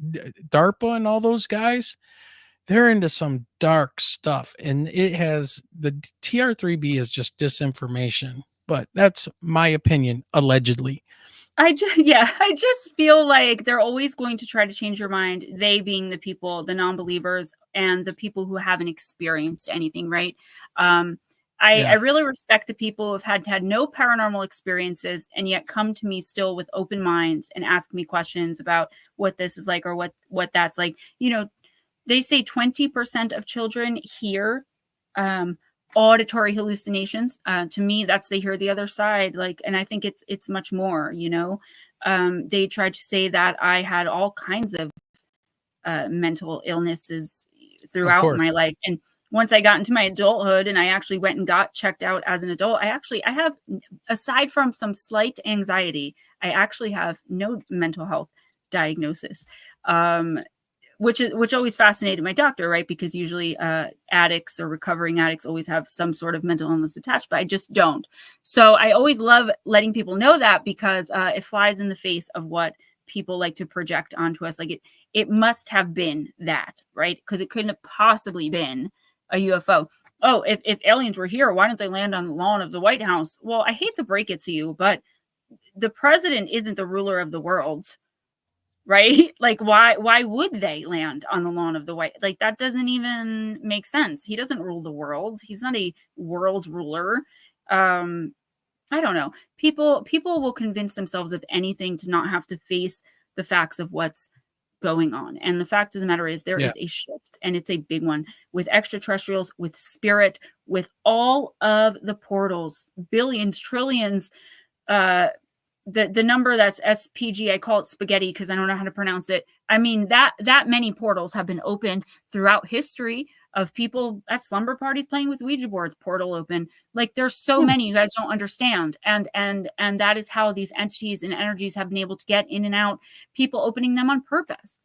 DARPA and all those guys, they're into some dark stuff, and it has the TR3B is just disinformation, but that's my opinion, allegedly. I just feel like they're always going to try to change your mind. They being the people, the non-believers, and the people who haven't experienced anything, right? I really respect the people who've had no paranormal experiences and yet come to me still with open minds and ask me questions about what this is like or what that's like. You know, they say 20% of children hear auditory hallucinations. To me, that's they hear the other side. Like, and I think it's much more. You know, they tried to say that I had all kinds of mental illnesses throughout my life, and once I got into my adulthood and I actually went and got checked out as an adult, I have, aside from some slight anxiety, I actually have no mental health diagnosis. Which always fascinated my doctor, right? Because usually addicts or recovering addicts always have some sort of mental illness attached, but I just don't. So I always love letting people know that because it flies in the face of what people like to project onto us. Like it must have been that, right? Because it couldn't have possibly been a UFO. Oh, if aliens were here, why don't they land on the lawn of the White House? Well, I hate to break it to you, but the president isn't the ruler of the world. Right? Like why would they land on the lawn of the White? Like that doesn't even make sense. He doesn't rule the world. He's not a world ruler. I don't know. People will convince themselves of anything to not have to face the facts of what's going on. And the fact of the matter is there is a shift, and it's a big one with extraterrestrials, with spirit, with all of the portals, billions, trillions, the number that's SPG, I call it spaghetti because I don't know how to pronounce it. I mean, that many portals have been opened throughout history of people at slumber parties playing with Ouija boards, portal open. Like there's so many you guys don't understand. And that is how these entities and energies have been able to get in and out, people opening them on purpose.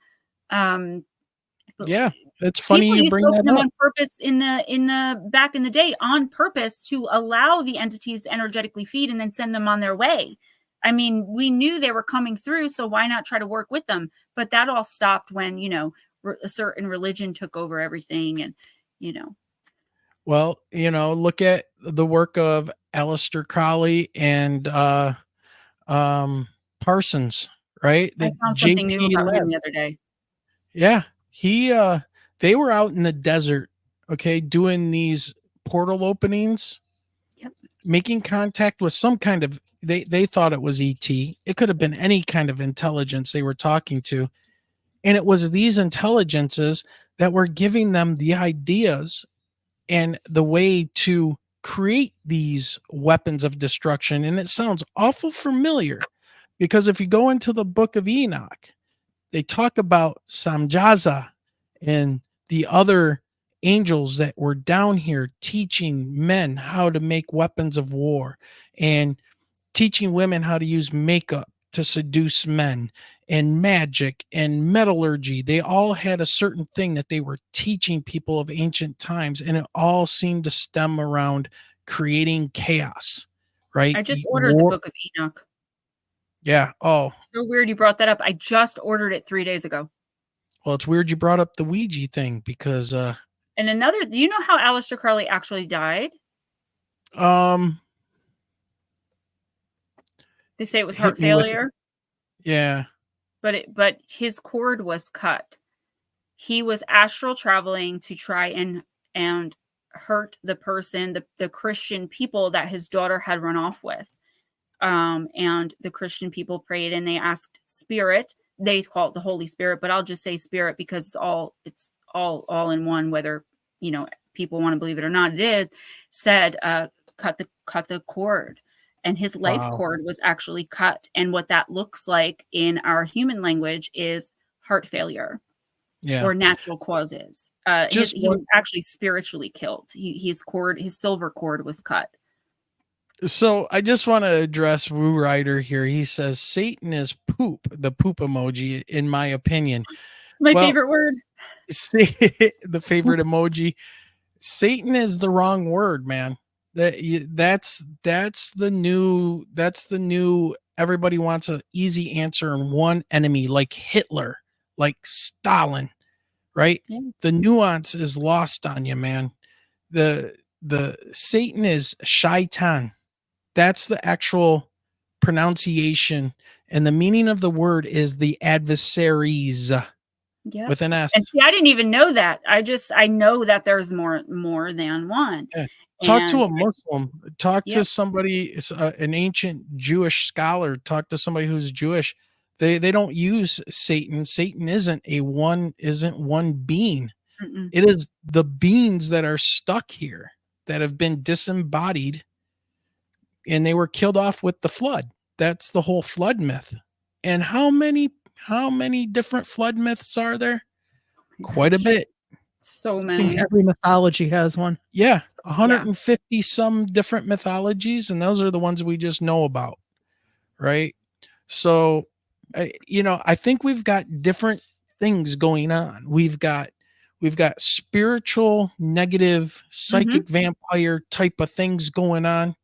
Yeah, it's funny people you used bring to open that them up. on purpose in the back in the day on purpose to allow the entities to energetically feed and then send them on their way. I mean, we knew they were coming through, so why not try to work with them? But that all stopped when, you know, a certain religion took over everything and, you know. Well, you know, look at the work of Aleister Crowley and Parsons, right? I The found something new JP about him Lab. the other day. Yeah. They were out in the desert, okay, doing these portal openings, making contact with some kind of they thought it was ET. It could have been any kind of intelligence they were talking to. And it was these intelligences that were giving them the ideas and the way to create these weapons of destruction. And it sounds awful familiar because if you go into the book of Enoch, they talk about Samjaza and the other angels that were down here teaching men how to make weapons of war and teaching women how to use makeup to seduce men and magic and metallurgy. They all had a certain thing that they were teaching people of ancient times, and it all seemed to stem around creating chaos, right? I just ordered the Book of Enoch. Yeah. Oh, So weird you brought that up. I just ordered it 3 days ago. well, it's weird you brought up the Ouija thing because And another, do you know how Aleister Crowley actually died? They say it was heart failure. Yeah. But his cord was cut. He was astral traveling to try and hurt the person, the Christian people that his daughter had run off with. And the Christian people prayed and they asked spirit. They call it the Holy Spirit, but I'll just say spirit because it's all in one, whether people want to believe it or not. It is said cut the cord. And his life cord was actually cut. And what that looks like in our human language is heart failure or natural causes. He was actually spiritually killed. His silver cord was cut. So I just want to address Woo Rider here. He says Satan is poop, the poop emoji, in my opinion. My favorite word. The favorite emoji. Satan is the wrong word, man. That's the new everybody wants an easy answer and one enemy, like Hitler, like Stalin, right? Yeah. The nuance is lost on you, man. The Satan is shaitan. That's the actual pronunciation, and the meaning of the word is the adversaries. Yeah. With an S. And see, I didn't even know that. I know that there's more than one. Yeah. Talk to a Muslim. Talk to somebody, an ancient Jewish scholar. Talk to somebody who's Jewish. They don't use Satan. Satan isn't one being. Mm-mm. It is the beings that are stuck here that have been disembodied, and they were killed off with the flood. That's the whole flood myth. And how many different flood myths are there? Quite a bit. So I many. think every mythology has one. Yeah, 150 some different mythologies, and those are the ones we just know about, right? So, I think we've got different things going on. We've got spiritual, negative, psychic vampire type of things going on.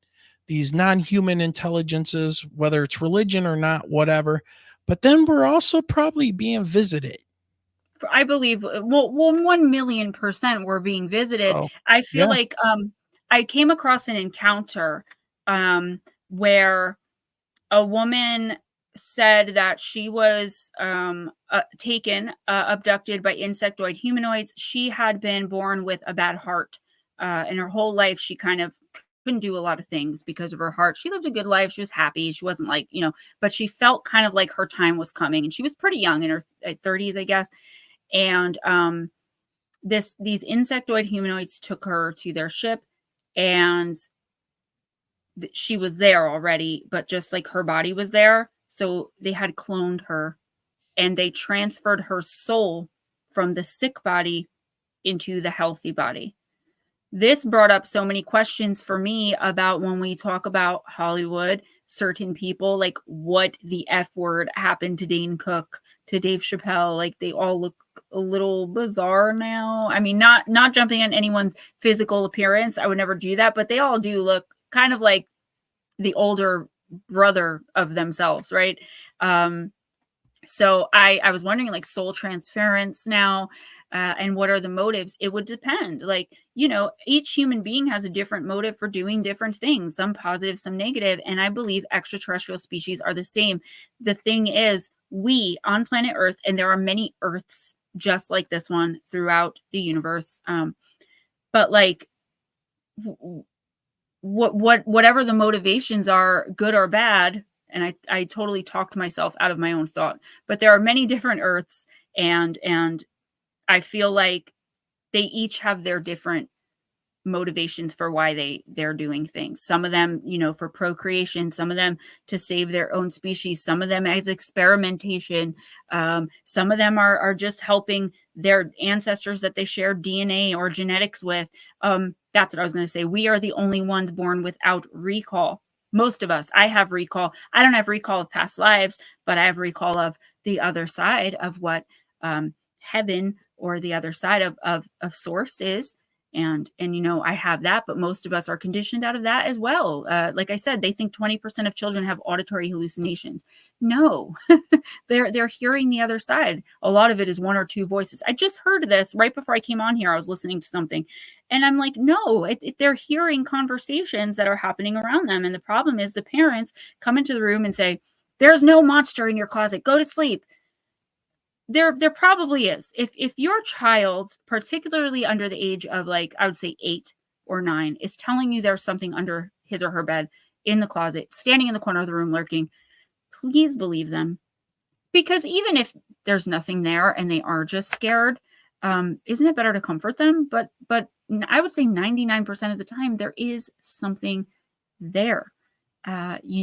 These non-human intelligences, whether it's religion or not, whatever. But then we're also probably being visited. I believe, 1,000,000% we're being visited. Oh, I feel like I came across an encounter where a woman said that she was abducted by insectoid humanoids. She had been born with a bad heart. In her whole life, she kind of couldn't do a lot of things because of her heart. She lived a good life. She was happy. She wasn't but she felt kind of like her time was coming. And she was pretty young, in her 30s, I guess. And these insectoid humanoids took her to their ship, and she was there already, but just like her body was there. So they had cloned her, and they transferred her soul from the sick body into the healthy body. This brought up so many questions for me about when we talk about Hollywood, certain people, like what the F word happened to Dane Cook, to Dave Chappelle. Like they all look a little bizarre now. I mean, not jumping on anyone's physical appearance. I would never do that, but they all do look kind of like the older brother of themselves, right? So I was wondering, like, soul transference now, and what are the motives? It would depend. Like, each human being has a different motive for doing different things, some positive, some negative. And I believe extraterrestrial species are the same. The thing is, we on planet Earth, and there are many Earths just like this one throughout the universe. But like, whatever the motivations are, good or bad, and I totally talked myself out of my own thought, but there are many different Earths, and I feel like they each have their different motivations for why they're doing things. Some of them, for procreation, some of them to save their own species, some of them as experimentation. Some of them are just helping their ancestors that they share DNA or genetics with. That's what I was going to say. We are the only ones born without recall. Most of us. I have recall. I don't have recall of past lives, but I have recall of the other side of what heaven or the other side of source is. And I have that, but most of us are conditioned out of that as well. Like I said, they think 20% of children have auditory hallucinations. No, they're hearing the other side. A lot of it is one or two voices. I just heard this right before I came on here. I was listening to something and I'm like, no, they're hearing conversations that are happening around them. And the problem is the parents come into the room and say, there's no monster in your closet. Go to sleep. There probably is. If your child, particularly under the age of I would say 8 or 9, is telling you there's something under his or her bed, in the closet, standing in the corner of the room lurking, please believe them. Because even if there's nothing there and they are just scared, isn't it better to comfort them? But I would say 99% of the time there is something there.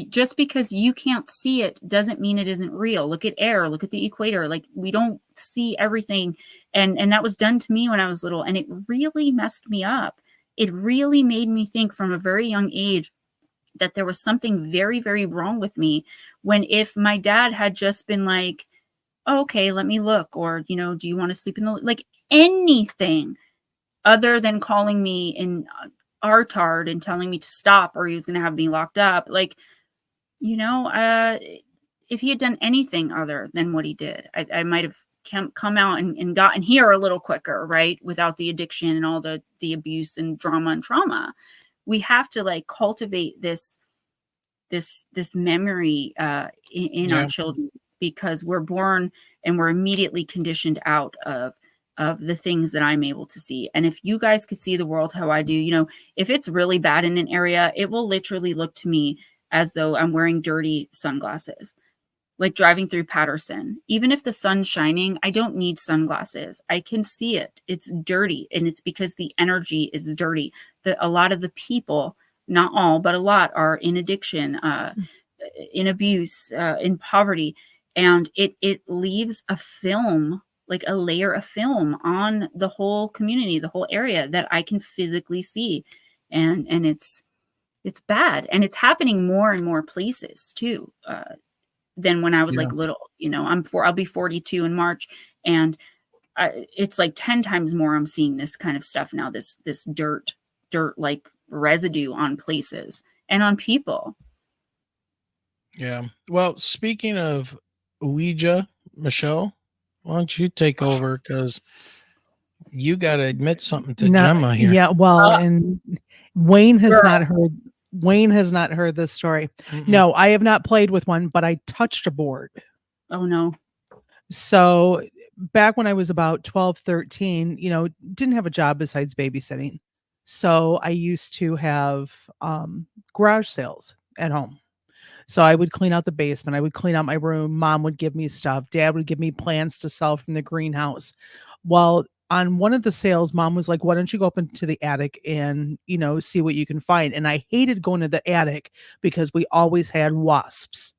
Just because you can't see it doesn't mean it isn't real. Look at air, look at the equator. We don't see everything. And that was done to me when I was little. And it really messed me up. It really made me think from a very young age that there was something very, very wrong with me. When if my dad had just been like, oh, okay, let me look. Or, do you want to sleep in the, anything other than calling me in artard and telling me to stop or he was going to have me locked up. If he had done anything other than what he did, I might have come out and gotten here a little quicker, right? Without the addiction and all the abuse and drama and trauma. We have to cultivate this memory in our children, because we're born and we're immediately conditioned out of the things that I'm able to see. And if you guys could see the world how I do, if it's really bad in an area, it will literally look to me as though I'm wearing dirty sunglasses, like driving through Patterson. Even if the sun's shining, I don't need sunglasses. I can see it. It's dirty. And it's because the energy is dirty. A lot of the people, not all, but a lot, are in addiction, in abuse, in poverty. And it leaves a film, like a layer of film on the whole community, the whole area that I can physically see. And it's bad. And it's happening more and more places too, than when I was little. I'll be 42 in March, and it's 10 times more I'm seeing this kind of stuff now, this dirt like residue on places and on people. Yeah. Well, speaking of Ouija, Michelle, why don't you take over, because you got to admit something to Gemma here. Yeah, well, and Wayne has not heard this story. Mm-hmm. No, I have not played with one, but I touched a board. Oh no. So back when I was about 12, 13, didn't have a job besides babysitting. So I used to have garage sales at home. So I would clean out the basement. I would clean out my room. Mom would give me stuff. Dad would give me plants to sell from the greenhouse. Well, on one of the sales, Mom was like, why don't you go up into the attic and, see what you can find? And I hated going to the attic because we always had wasps.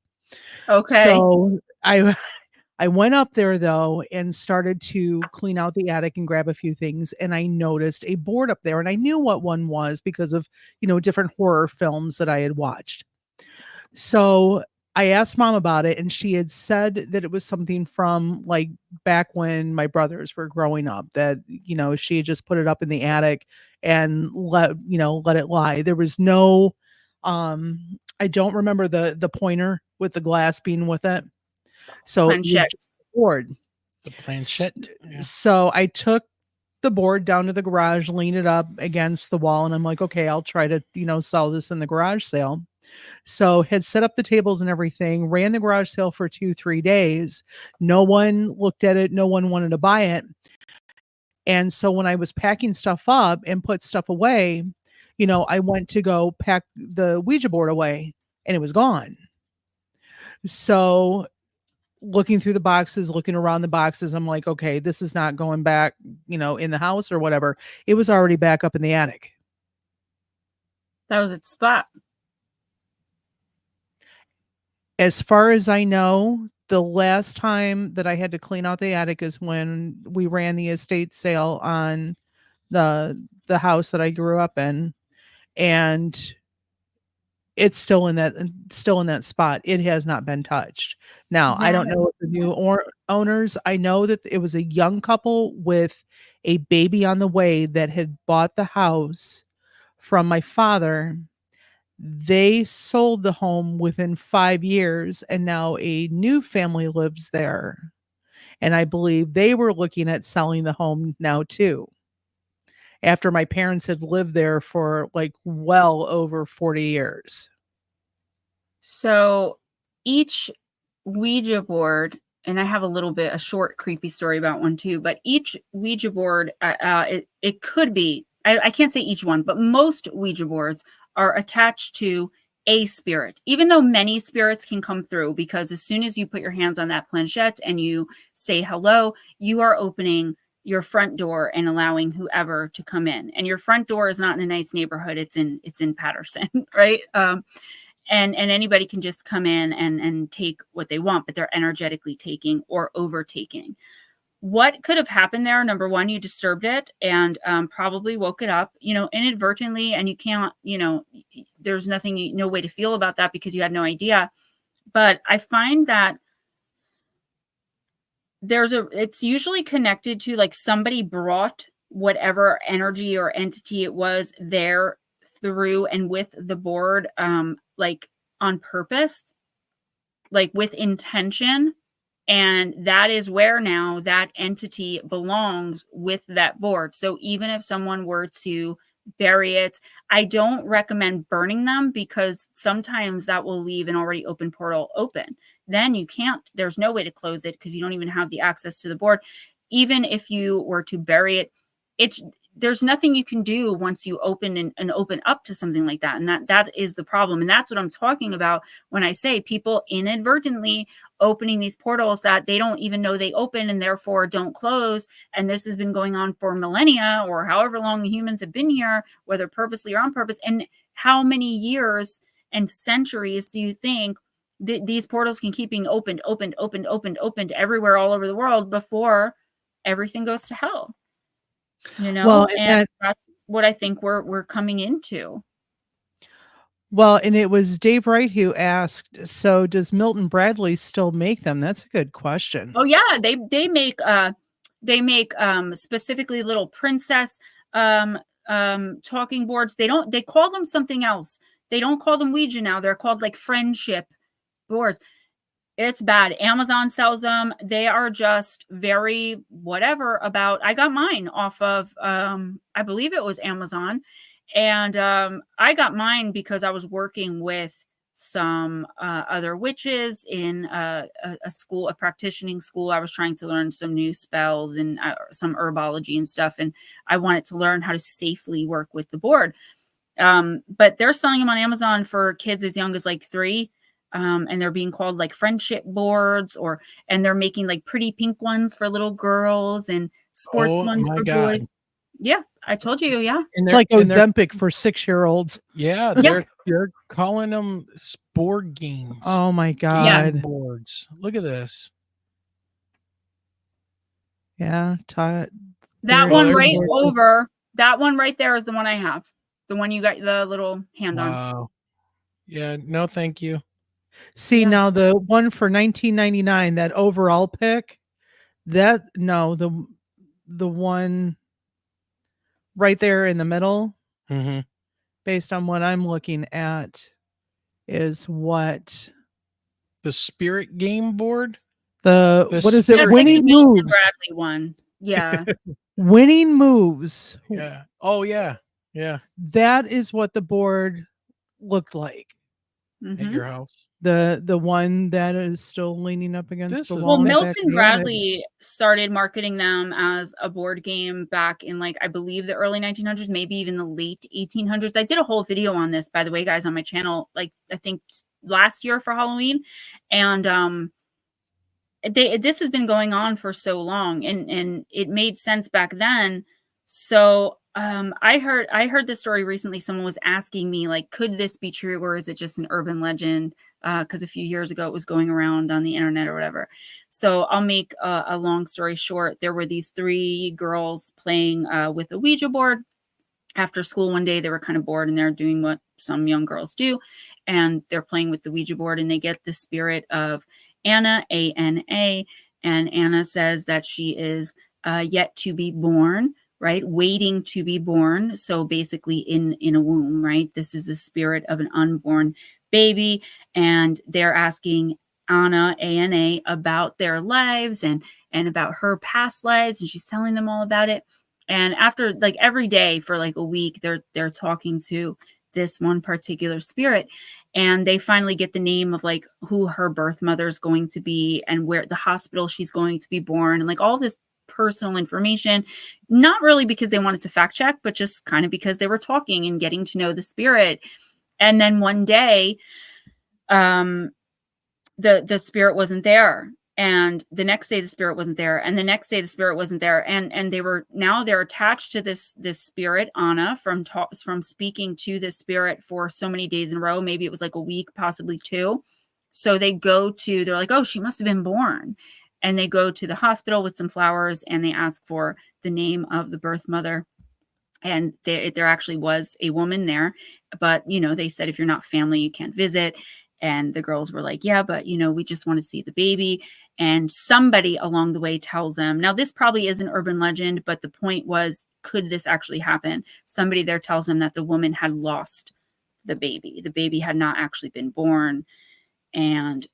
Okay. So I went up there though and started to clean out the attic and grab a few things. And I noticed a board up there, and I knew what one was because of, different horror films that I had watched. So I asked Mom about it, and she had said that it was something from back when my brothers were growing up, that, she had just put it up in the attic and let it lie. There was no, I don't remember the pointer with the glass being with it. So it was just a board. The planchette. Yeah. So I took the board down to the garage, leaned it up against the wall, and I'm like, okay, I'll try to, sell this in the garage sale. So had set up the tables and everything, ran the garage sale for 2-3 days. No one looked at it. No one wanted to buy it. And so when I was packing stuff up and put stuff away, I went to go pack the Ouija board away, and it was gone. So looking through the boxes, looking around the boxes, I'm like, okay, this is not going back, in the house or whatever. It was already back up in the attic. That was its spot. As far as I know, the last time that I had to clean out the attic is when we ran the estate sale on the house that I grew up in, and it's still in that spot. It has not been touched. Now, I don't know if the new owners, I know that it was a young couple with a baby on the way that had bought the house from my father. They sold the home within 5 years, and now a new family lives there. And I believe they were looking at selling the home now too, after my parents had lived there for like well over 40 years. So each Ouija board, and I have a short creepy story about one too, but each Ouija board, it could be, I can't say each one, but most Ouija boards are attached to a spirit, even though many spirits can come through, because as soon as you put your hands on that planchette and you say hello, you are opening your front door and allowing whoever to come in. And your front door is not in a nice neighborhood. It's in Patterson, right? And anybody can just come in and take what they want, but they're energetically taking or overtaking. What could have happened there? Number one, you disturbed it and probably woke it up, inadvertently, and you can't, there's nothing, no way to feel about that because you had no idea. But I find that it's usually connected to like somebody brought whatever energy or entity it was there through and with the board, like on purpose, like with intention. And that is where now that entity belongs with that board. So even if someone were to bury it, I don't recommend burning them, because sometimes that will leave an already open portal open. Then you can't, there's no way to close it because you don't even have the access to the board. Even if you were to bury it, there's nothing you can do once you open and open up to something like that. And that is the problem. And that's what I'm talking about when I say people inadvertently opening these portals that they don't even know they open and therefore don't close. And this has been going on for millennia or however long humans have been here, whether purposely or on purpose. And how many years and centuries do you think these portals can keep being opened everywhere all over the world before everything goes to hell? Well, and that's what I think we're coming into. Well, and it was Dave Wright who asked, so does Milton Bradley still make them? That's a good question. Oh yeah, they make specifically little princess talking boards. They call them something else. They don't call them Ouija now. They're called like friendship boards. It's bad. Amazon sells them. They are just very whatever about. I got mine off of, I believe it was Amazon. And I got mine because I was working with some other witches in a school, a practicing school. I was trying to learn some new spells and some herbology and stuff. And I wanted to learn how to safely work with the board. But they're selling them on Amazon for kids as young as like 3. And they're being called like friendship boards, and they're making like pretty pink ones for little girls and sports ones for boys. Yeah, I told you. Yeah, It's like Ozempic for 6-year-olds. Yeah, they're calling them board games. Oh my God. Yes. Boards. Look at this. Yeah. That one right over, that one right there is the one I have. The one you got the little hand on. Wow. Yeah, no, thank you. See, now the one for $19.99, that overall pick, the one right there in the middle, based on what I'm looking at, is what the spirit game board. What is it? Winning Moves. Bradley one. Yeah. Winning Moves. Yeah. Oh yeah. Yeah. That is what the board looked like at your house. The one that is still leaning up against the wall. Well, Milton Bradley started marketing them as a board game back in like, I believe the early 1900s, maybe even the late 1800s. I did a whole video on this, by the way, guys, on my channel, like I think last year for Halloween. And this has been going on for so long, and it made sense back then. So I heard this story recently. Someone was asking me, like, could this be true, or is it just an urban legend? Because a few years ago it was going around on the internet or whatever. So I'll make a long story short. There were these 3 girls playing with a Ouija board after school one day. They were kind of bored and they're doing what some young girls do, and they're playing with the Ouija board, and they get the spirit of Anna, A-N-A, and Anna says that she is yet to be born, right? Waiting to be born. So basically in a womb, right? This is the spirit of an unborn baby. And they're asking Anna, A-N-A, about their lives and about her past lives. And she's telling them all about it. And after, like, every day for like a week, they're talking to this one particular spirit. And they finally get the name of like who her birth mother is going to be and where the hospital she's going to be born, and like all this personal information, not really because they wanted to fact check, but just kind of because they were talking and getting to know the spirit. And then one day, the spirit wasn't there, and the next day the spirit wasn't there, and the next day the spirit wasn't there, and they're attached to this spirit, Anna, from speaking to this spirit for so many days in a row. Maybe it was like a week, possibly 2. So they're like, oh, she must have been born. And they go to the hospital with some flowers and they ask for the name of the birth mother. And there actually was a woman there, but, they said, if you're not family, you can't visit. And the girls were like, yeah, but, we just want to see the baby. And somebody along the way tells them, now this probably is an urban legend, but the point was, could this actually happen? Somebody there tells them that the woman had lost the baby. The baby had not actually been born. And,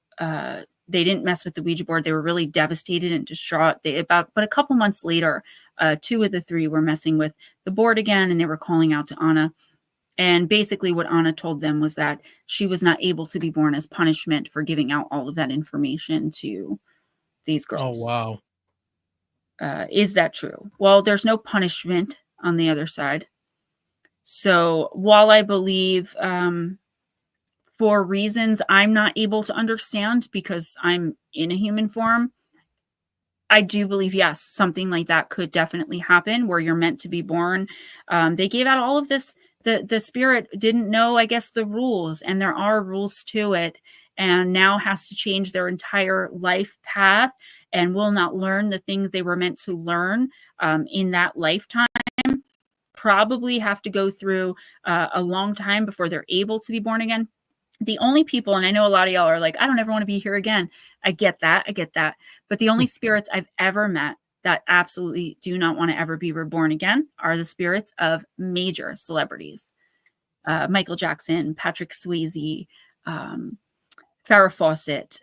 they didn't mess with the Ouija board. They were really devastated and distraught. But a couple months later, 2 of the 3 were messing with the board again, and they were calling out to Anna. And basically what Anna told them was that she was not able to be born as punishment for giving out all of that information to these girls. Oh, wow. Is that true? Well, there's no punishment on the other side. So while I believe, for reasons I'm not able to understand because I'm in a human form, I do believe, yes, something like that could definitely happen where you're meant to be born. They gave out all of this. The spirit didn't know, I guess, the rules, and there are rules to it, and now has to change their entire life path and will not learn the things they were meant to learn in that lifetime. Probably have to go through a long time before they're able to be born again. The only people, and I know a lot of y'all are like, I don't ever want to be here again. I get that. But the only spirits I've ever met that absolutely do not want to ever be reborn again are the spirits of major celebrities. Michael Jackson, Patrick Swayze, Farrah Fawcett,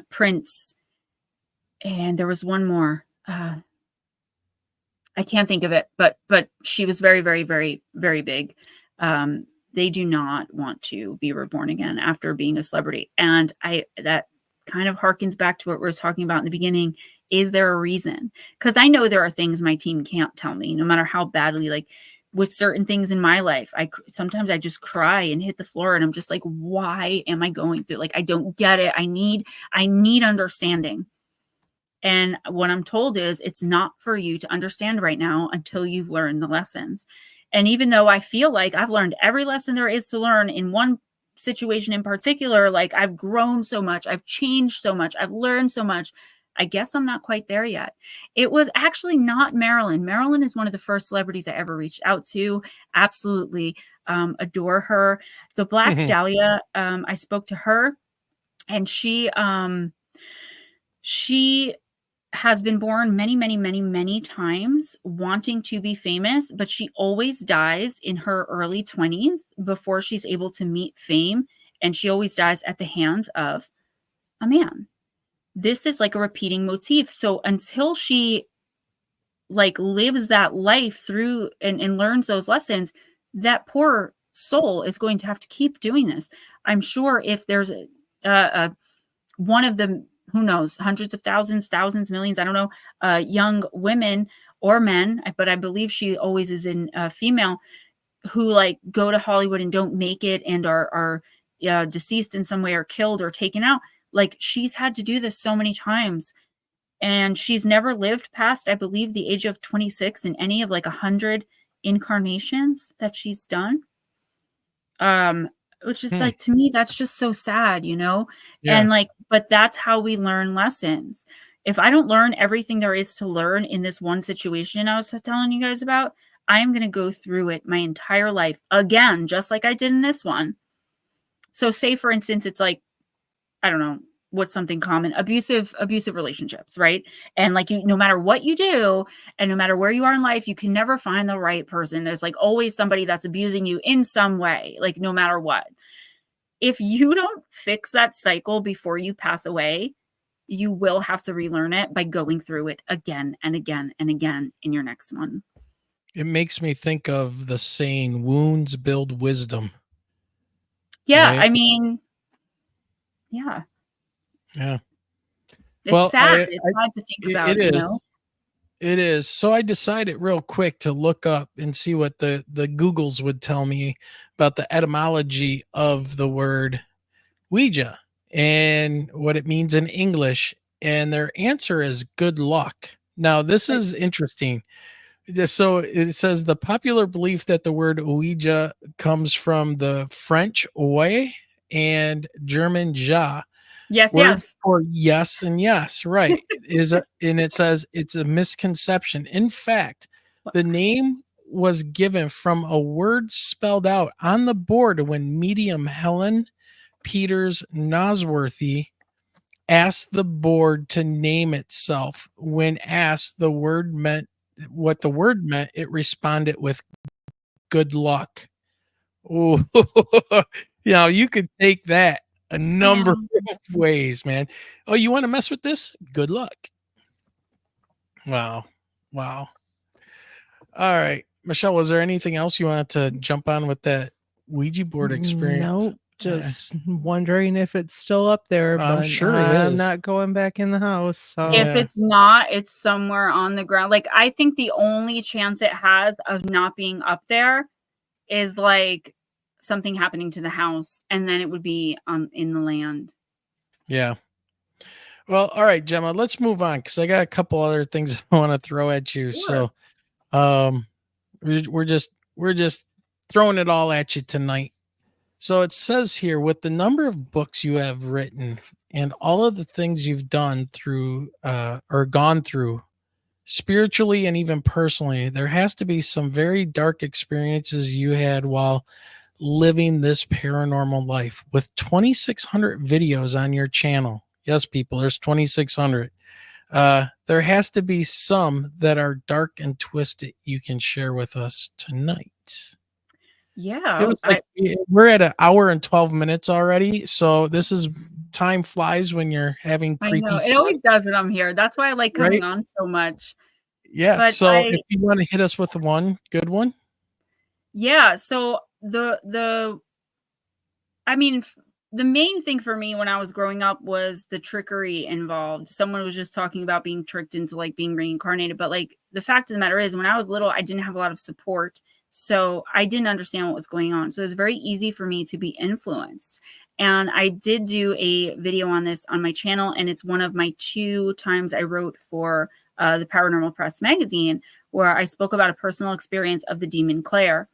Prince. And there was one more. I can't think of it, but she was very, very, very, very big. They do not want to be reborn again after being a celebrity. And that kind of harkens back to what we were talking about in the beginning. Is there a reason? Because I know there are things my team can't tell me, no matter how badly, like with certain things in my life, sometimes I just cry and hit the floor, and I'm just like, why am I going through? Like, I don't get it. I need understanding. And what I'm told is it's not for you to understand right now until you've learned the lessons. And even though I feel like I've learned every lesson there is to learn in one situation in particular, like I've grown so much, I've changed so much, I've learned so much, I guess I'm not quite there yet. It was actually not Marilyn. Marilyn is one of the first celebrities I ever reached out to. Absolutely adore her. The Black Dahlia, I spoke to her, and she has been born many, many, many, many times wanting to be famous, but she always dies in her early 20s before she's able to meet fame. And she always dies at the hands of a man. This is like a repeating motif. So until she like lives that life through and learns those lessons, that poor soul is going to have to keep doing this. I'm sure if there's one of the, who knows, hundreds of thousands, millions, I don't know, young women or men, but I believe she always is in female, who like go to Hollywood and don't make it and are deceased in some way or killed or taken out. Like, she's had to do this so many times, and she's never lived past, I believe, the age of 26 in any of like 100 incarnations that she's done. Which is like, to me, that's just so sad, you know? Yeah. And like, but that's how we learn lessons. If I don't learn everything there is to learn in this one situation I was telling you guys about, I am going to go through it my entire life again, just like I did in this one. So say, for instance, it's like, I don't know, what's something common? Abusive relationships, right? And like, you, no matter what you do and no matter where you are in life, you can never find the right person. There's like always somebody that's abusing you in some way, like no matter what. If you don't fix that cycle before you pass away, you will have to relearn it by going through it again and again and again in your next one. It makes me think of the saying, wounds build wisdom. Yeah, right? I mean, yeah. Yeah. It's sad. It's sad to think about, you know? It is. So I decided real quick to look up and see what the Googles would tell me about the etymology of the word Ouija and what it means in English. And their answer is good luck. Now, this is interesting. So it says the popular belief that the word Ouija comes from the French oué and German ja. Yes, Word yes. for yes and yes, right. And it says it's a misconception. In fact, the name was given from a word spelled out on the board when medium Helen Peters Nosworthy asked the board to name itself. When asked the word meant what the word meant, it responded with good luck. Oh, you could take that a number of ways, man. Oh, you want to mess with this? Good luck. Wow. All right. Michelle, was there anything else you wanted to jump on with that Ouija board experience? Nope. Just wondering if it's still up there, I'm but sure it I'm is. not going back in the house. So. If it's not, it's somewhere on the ground. Like, I think the only chance it has of not being up there is like something happening to the house, and then it would be in the land. Yeah. Well, all right, Gemma, let's move on because I got a couple other things I want to throw at you. Sure. So we're just throwing it all at you tonight. So it says here, with the number of books you have written and all of the things you've done through or gone through spiritually and even personally, there has to be some very dark experiences you had while living this paranormal life. With 2,600 videos on your channel, yes, people, there's 2,600. There has to be some that are dark and twisted you can share with us tonight. Yeah. We're at an hour and 12 minutes already. So this is time flies when you're having creepy I know. fun. It always does when I'm here. That's why I like coming Right? on so much. Yeah. But So if you want to hit us with one good one. Yeah. So the main thing for me when I was growing up was the trickery involved. Someone was just talking about being tricked into like being reincarnated. But like the fact of the matter is, when I was little, I didn't have a lot of support. So I didn't understand what was going on. So it was very easy for me to be influenced. And I did do a video on this on my channel. And it's one of my 2 times I wrote for the Paranormal Press magazine, where I spoke about a personal experience of the demon Claire.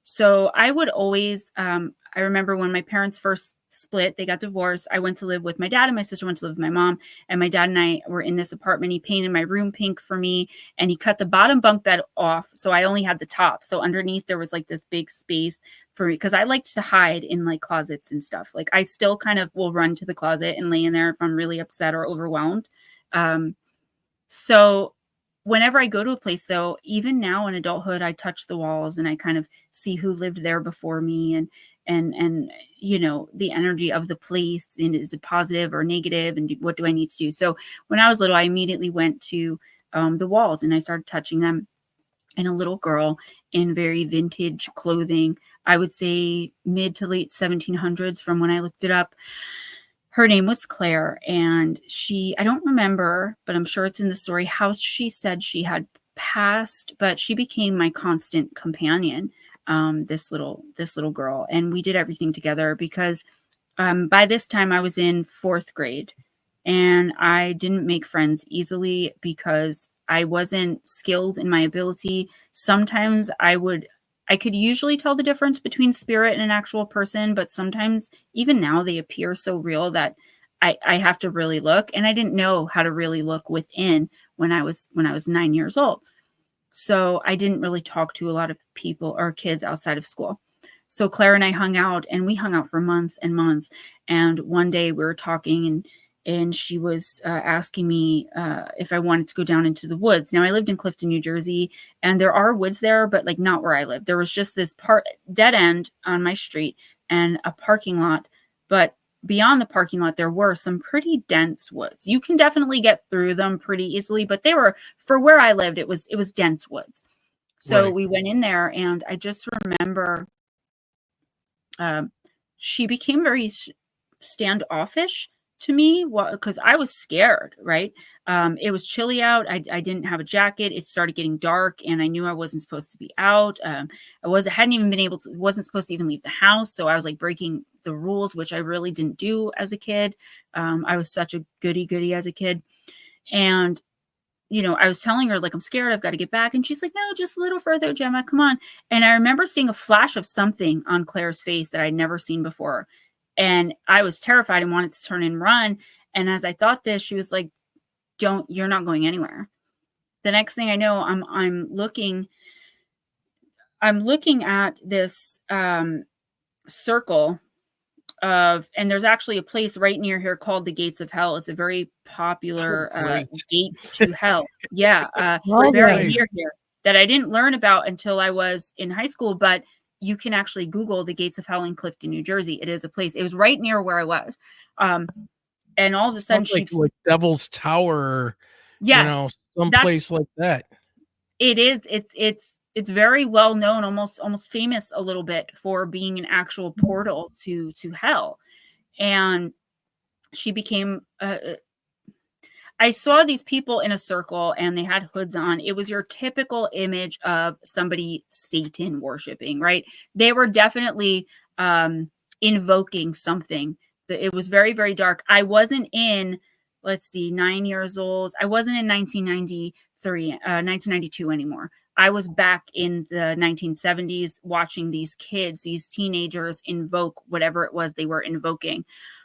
So I would always, I remember when my parents first split, they got divorced. I went to live with my dad and my sister went to live with my mom. And my dad and I were in this apartment. He painted my room pink for me and he cut the bottom bunk bed off. So I only had the top. So underneath there was like this big space for me because I liked to hide in like closets and stuff. Like I still kind of will run to the closet and lay in there if I'm really upset or overwhelmed. So whenever I go to a place, though, even now in adulthood, I touch the walls and I kind of see who lived there before me and you know, the energy of the place, and is it positive or negative, and what do I need to do? So when I was little, I immediately went to the walls and I started touching them. And a little girl in very vintage clothing, I would say mid to late 1700s from when I looked it up. Her name was Claire, and I don't remember, but I'm sure it's in the story, how she said she had passed, but she became my constant companion, this little girl. And we did everything together because by this time I was in 4th grade and I didn't make friends easily because I wasn't skilled in my ability. Sometimes I could usually tell the difference between spirit and an actual person, but sometimes even now they appear so real that I have to really look. And I didn't know how to really look within when I was 9 years old. So I didn't really talk to a lot of people or kids outside of school. So Claire and I hung out, and we hung out for months and months. And one day we were talking, and she was asking me if I wanted to go down into the woods. Now I lived in Clifton, New Jersey, and there are woods there, but like not where I live. There was just this dead end on my street and a parking lot. But beyond the parking lot, there were some pretty dense woods. You can definitely get through them pretty easily, but they were, for where I lived, it was dense woods. So we went in there, and I just remember she became very standoffish to me because I was scared, right? It was chilly out. I didn't have a jacket. It started getting dark, and I knew I wasn't supposed to be out. Hadn't even been able to, wasn't supposed to even leave the house. So I was like breaking the rules, which I really didn't do as a kid. I was such a goody as a kid. And, you know, I was telling her, like, I'm scared, I've got to get back. And she's like, no, just a little further, Gemma, come on. And I remember seeing a flash of something on Claire's face that I'd never seen before. And I was terrified and wanted to turn and run. And as I thought this, she was like, you're not going anywhere. The next thing I know, I'm looking at this circle and there's actually a place right near here called the Gates of Hell. It's a very popular gate to hell. Yeah. Very near here that I didn't learn about until I was in high school, but you can actually Google the Gates of Hell in Clifton, New Jersey. It is a place. It was right near where I was. And all of a sudden like Devil's Tower, yes, someplace like that. It is. It's very well known, almost famous a little bit for being an actual portal to hell. And she became I saw these people in a circle, and they had hoods on. It was your typical image of somebody Satan worshiping, right? They were definitely invoking something. It was very, very dark. I wasn't in, 9 years old. I wasn't in 1992 anymore. I was back in the 1970s watching these kids, these teenagers invoke whatever it was they were invoking.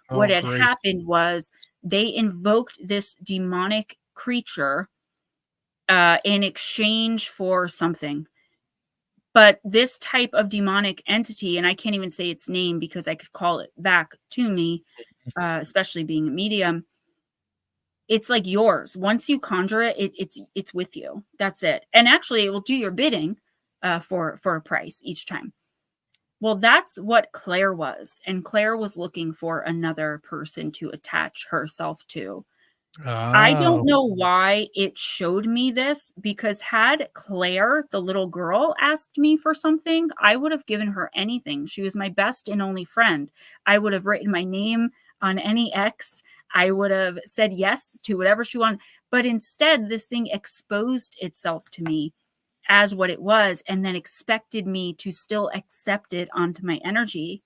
What had happened was they invoked this demonic creature in exchange for something. But this type of demonic entity, and I can't even say its name because I could call it back to me, especially being a medium, it's like yours. Once you conjure it, it's with you. That's it. And actually, it will do your bidding for a price each time. Well, that's what Claire was. And Claire was looking for another person to attach herself to. I don't know why it showed me this, because had Claire, the little girl, asked me for something, I would have given her anything. She was my best and only friend. I would have written my name on any X. I would have said yes to whatever she wanted. But instead, this thing exposed itself to me as what it was, and then expected me to still accept it onto my energy.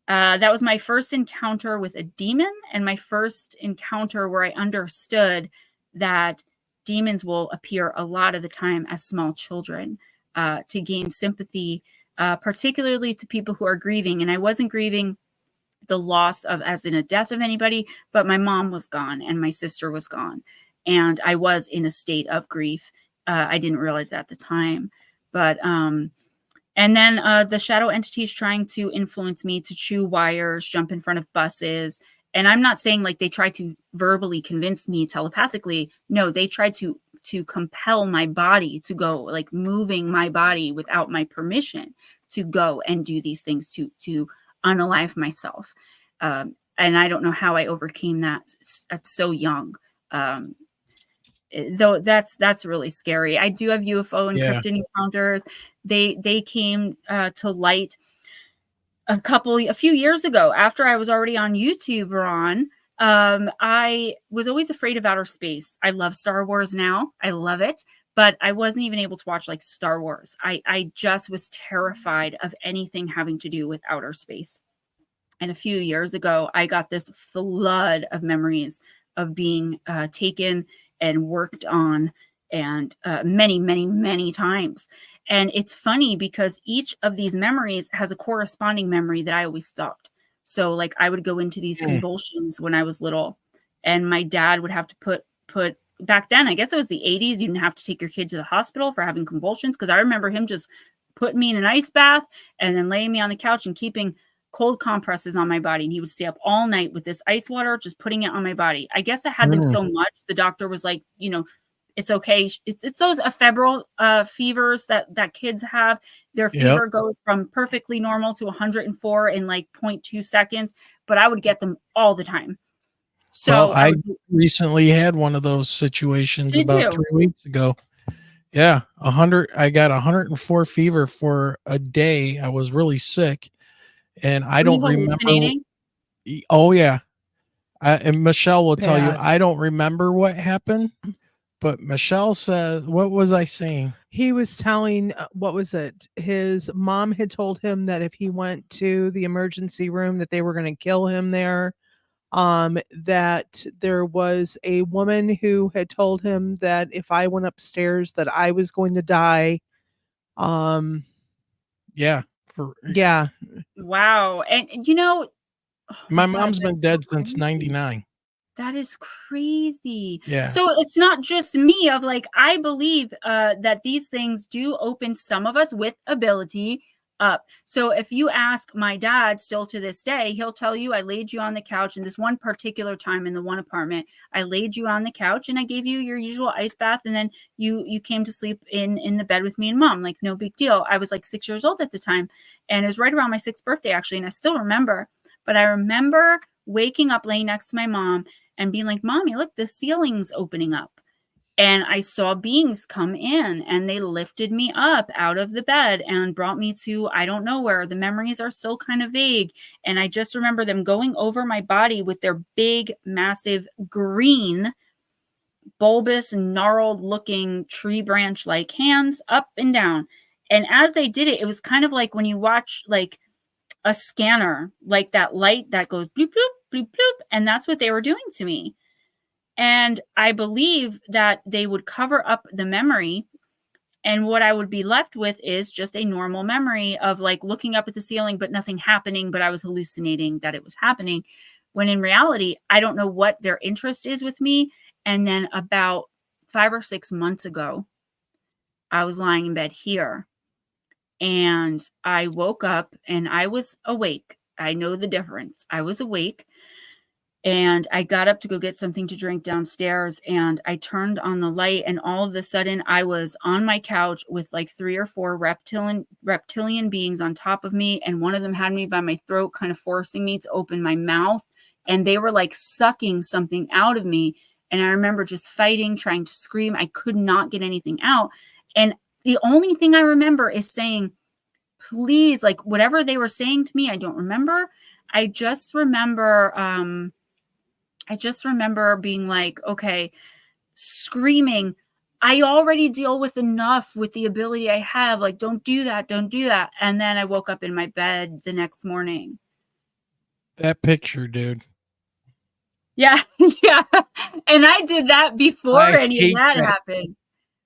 That was my first encounter with a demon, and my first encounter where I understood that demons will appear a lot of the time as small children to gain sympathy, particularly to people who are grieving. And I wasn't grieving the loss of, as in a death of anybody, but my mom was gone and my sister was gone. And I was in a state of grief. I didn't realize that at the time, but, and then the shadow entities trying to influence me to chew wires, jump in front of buses. And I'm not saying like they tried to verbally convince me telepathically. No, they tried to compel my body to go, like moving my body without my permission to go and do these things to unalive myself. And I don't know how I overcame that at so young. Though that's really scary. I do have UFO and cryptid encounters. They came to light a few years ago after I was already on YouTube, Ron. I was always afraid of outer space. I love Star Wars now. I love it. But I wasn't even able to watch like Star Wars. I just was terrified of anything having to do with outer space. And a few years ago, I got this flood of memories of being taken and worked on, and many, many, many times. And it's funny because each of these memories has a corresponding memory that I always thought. So like I would go into these convulsions when I was little, and my dad would have to put back then, I guess it was the 80s, you didn't have to take your kid to the hospital for having convulsions, because I remember him just putting me in an ice bath and then laying me on the couch and keeping cold compresses on my body. And he would stay up all night with this ice water, just putting it on my body. I guess I had them so much, the doctor was like, you know, it's okay. It's those ephemeral fevers that kids have. Their fever goes from perfectly normal to 104 in like 0.2 seconds, but I would get them all the time. So I recently had one of those situations about 3 weeks ago. Yeah, 100. I got 104 fever for a day. I was really sick, and I don't remember. Oh yeah, and Michelle will tell you I don't remember what happened, but Michelle said, "What was I saying?" He was telling, what was it? His mom had told him that if he went to the emergency room, that they were going to kill him there. That there was a woman who had told him that if I went upstairs that I was going to die. Yeah. Wow. And you know, my mom's been dead since 99. That is crazy. Yeah. So it's not just me of like, I believe that these things do open some of us with ability up. So if you ask my dad still to this day, he'll tell you, I laid you on the couch in this one particular time in the one apartment. I laid you on the couch and I gave you your usual ice bath. And then you came to sleep in the bed with me and mom, like no big deal. I was like 6 years old at the time. And it was right around my 6th birthday, actually. And I still remember, but I remember waking up, laying next to my mom and being like, Mommy, look, the ceiling's opening up. And I saw beings come in and they lifted me up out of the bed and brought me to, I don't know where. The memories are still kind of vague. And I just remember them going over my body with their big, massive green, bulbous, gnarled looking tree branch like hands up and down. And as they did it, it was kind of like when you watch like a scanner, like that light that goes bloop, bloop, bloop, bloop. And that's what they were doing to me. And I believe that they would cover up the memory. And what I would be left with is just a normal memory of like looking up at the ceiling, but nothing happening. But I was hallucinating that it was happening. When in reality, I don't know what their interest is with me. And then about 5 or 6 months ago, I was lying in bed here. And I woke up and I was awake. I know the difference. I was awake. And I got up to go get something to drink downstairs and I turned on the light and all of a sudden I was on my couch with like 3 or 4 reptilian beings on top of me. And one of them had me by my throat, kind of forcing me to open my mouth. And they were like sucking something out of me. And I remember just fighting, trying to scream. I could not get anything out. And the only thing I remember is saying, please, like whatever they were saying to me, I don't remember. I just remember being like, okay, screaming, I already deal with enough with the ability I have. Like, don't do that. Don't do that. And then I woke up in my bed the next morning. That picture, dude. Yeah. Yeah. And I did that before any of that happened.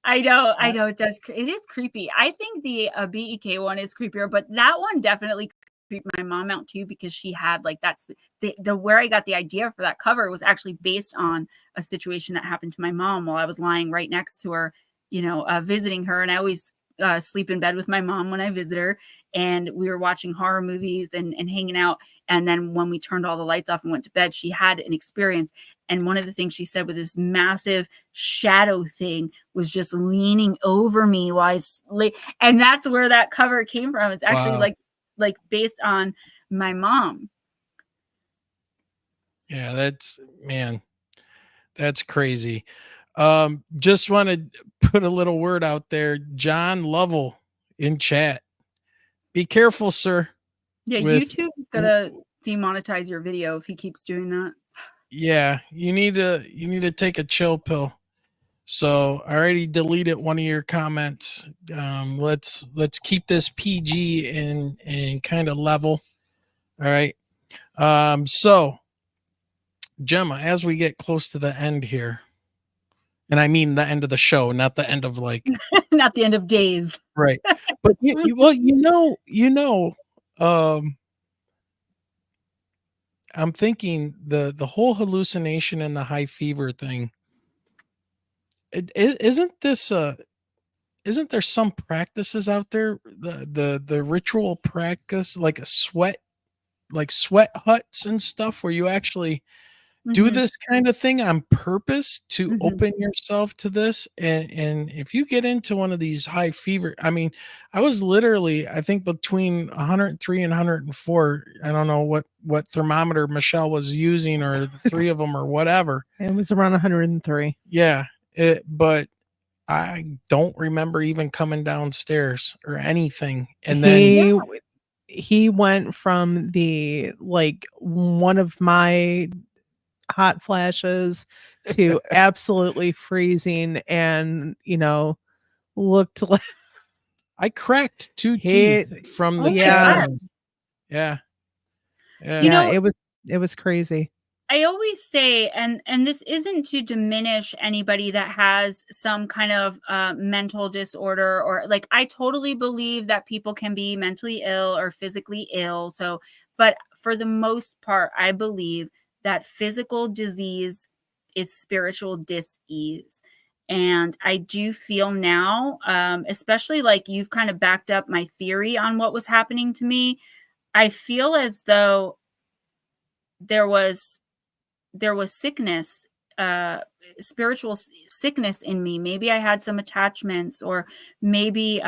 I know. It is creepy. I think the BEK one is creepier, but that one definitely creeped my mom out too, because she had like, that's the where I got the idea for that cover was actually based on a situation that happened to my mom while I was lying right next to her, visiting her. And I always sleep in bed with my mom when I visit her, and we were watching horror movies and hanging out. And then when we turned all the lights off and went to bed, she had an experience. And one of the things she said with this massive shadow thing was just leaning over me while I sleep. And that's where that cover came from. It's actually like based on my mom. Yeah, that's crazy. Just want to put a little word out there. John Lovell in chat. Be careful, sir. Yeah, YouTube's gonna demonetize your video if he keeps doing that. Yeah, you need to take a chill pill. So I already deleted one of your comments. Let's keep this PG and kind of level. All right. So Gemma, as we get close to the end here, And I mean the end of the show, not the end of like Not the end of days. right. But I'm thinking the whole hallucination and the high fever thing. Isn't this isn't there some practices out there, the ritual practice, like a sweat huts and stuff where you actually do this kind of thing on purpose to open yourself to this? And if you get into one of these high fever, I mean, I was literally, I think between 103 and 104. I don't know what thermometer Michelle was using, or the three of them, or whatever. It was around 103. Yeah, but I don't remember even coming downstairs or anything. And then he went from the like one of my hot flashes to absolutely freezing, and looked like I cracked 2 teeth from the challenge. Yeah. It was crazy. I always say, and this isn't to diminish anybody that has some kind of mental disorder, or like, I totally believe that people can be mentally ill or physically ill. So, but for the most part, I believe that physical disease is spiritual dis-ease. And I do feel now, especially like you've kind of backed up my theory on what was happening to me. I feel as though there was sickness, spiritual sickness in me. Maybe I had some attachments, or maybe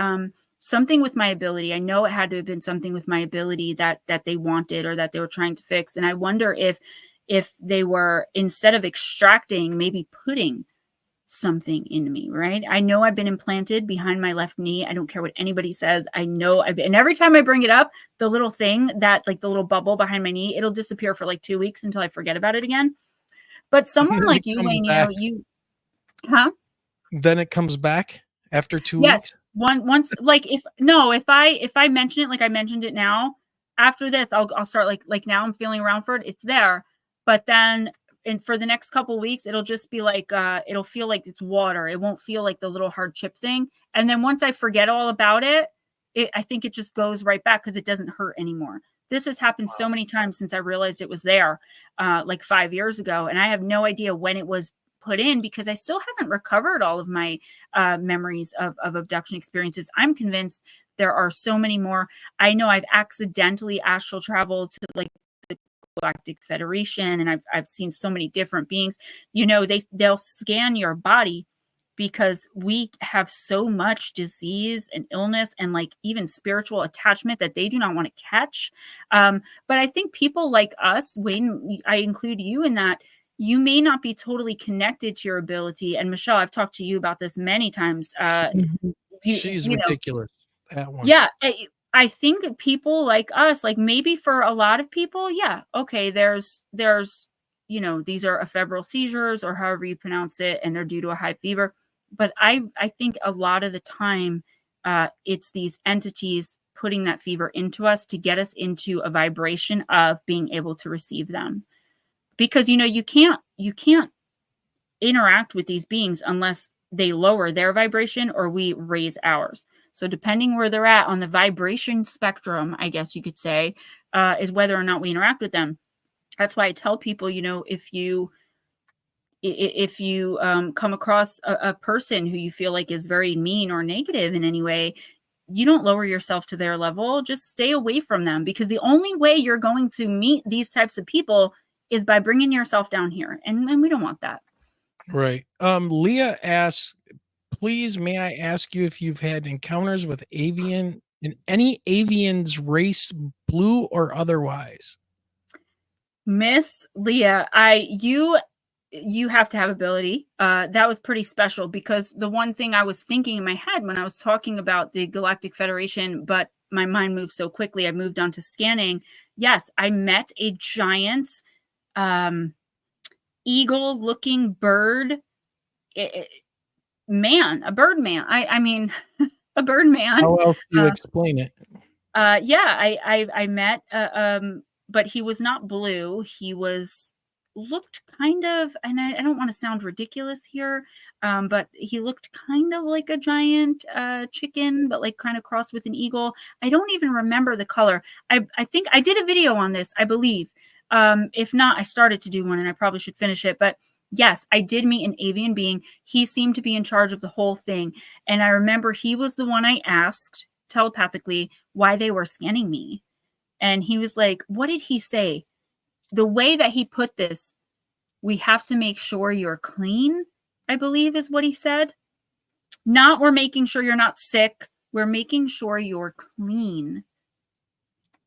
something with my ability. I know it had to have been something with my ability that they wanted, or that they were trying to fix. And I wonder if they were, instead of extracting, maybe putting something in me, right? I know I've been implanted behind my left knee. I don't care what anybody says. I know and every time I bring it up, the little thing that, like the little bubble behind my knee, it'll disappear for like 2 weeks until I forget about it again. But someone like you, Wayne, then it comes back after 2 weeks. Yes. Once, like if I mention it, like I mentioned it now, after this, I'll start like now I'm feeling around for it. It's there. But then, and for the next couple of weeks, it'll just be like, it'll feel like it's water. It won't feel like the little hard chip thing. And then once I forget all about it, I think it just goes right back, because it doesn't hurt anymore. This has happened so many times since I realized it was there, like 5 years ago. And I have no idea when it was put in, because I still haven't recovered all of my memories of abduction experiences. I'm convinced there are so many more. I know I've accidentally astral traveled to like the Galactic Federation, and I've seen so many different beings. They'll scan your body, because we have so much disease and illness and like even spiritual attachment that they do not want to catch. But I think people like us, Wayne, I include you in that, you may not be totally connected to your ability. And Michelle, I've talked to you about this many times. She's ridiculous. That one. Yeah. I think people like us, like maybe for a lot of people, yeah, okay, there's these are ephemeral seizures, or however you pronounce it, and they're due to a high fever. But I think a lot of the time, it's these entities putting that fever into us to get us into a vibration of being able to receive them. Because, you can't interact with these beings unless they lower their vibration or we raise ours. So depending where they're at on the vibration spectrum, I guess you could say, is whether or not we interact with them. That's why I tell people, if you come across a person who you feel like is very mean or negative in any way, you don't lower yourself to their level. Just stay away from them, because the only way you're going to meet these types of people is by bringing yourself down here. And we don't want that. Right. Leah asks, please, may I ask you if you've had encounters with avian, in any avian's race, blue or otherwise? Miss Leah, you have to have ability. That was pretty special, because the one thing I was thinking in my head when I was talking about the Galactic Federation, but my mind moved so quickly, I moved on to scanning. Yes, I met a giant eagle-looking bird man, a bird man. I mean, a bird man. How else do you explain it? Yeah, I met, but he was not blue. He was looked kind of, and I don't want to sound ridiculous here, but he looked kind of like a giant chicken, but like kind of crossed with an eagle. I don't even remember the color. I think I did a video on this, I believe. If not, I started to do one and I probably should finish it. But yes, I did meet an avian being. He seemed to be in charge of the whole thing. And I remember he was the one I asked telepathically why they were scanning me. And he was like, what did he say? The way that he put this, we have to make sure you're clean, I believe is what he said. Not we're making sure you're not sick. We're making sure you're clean.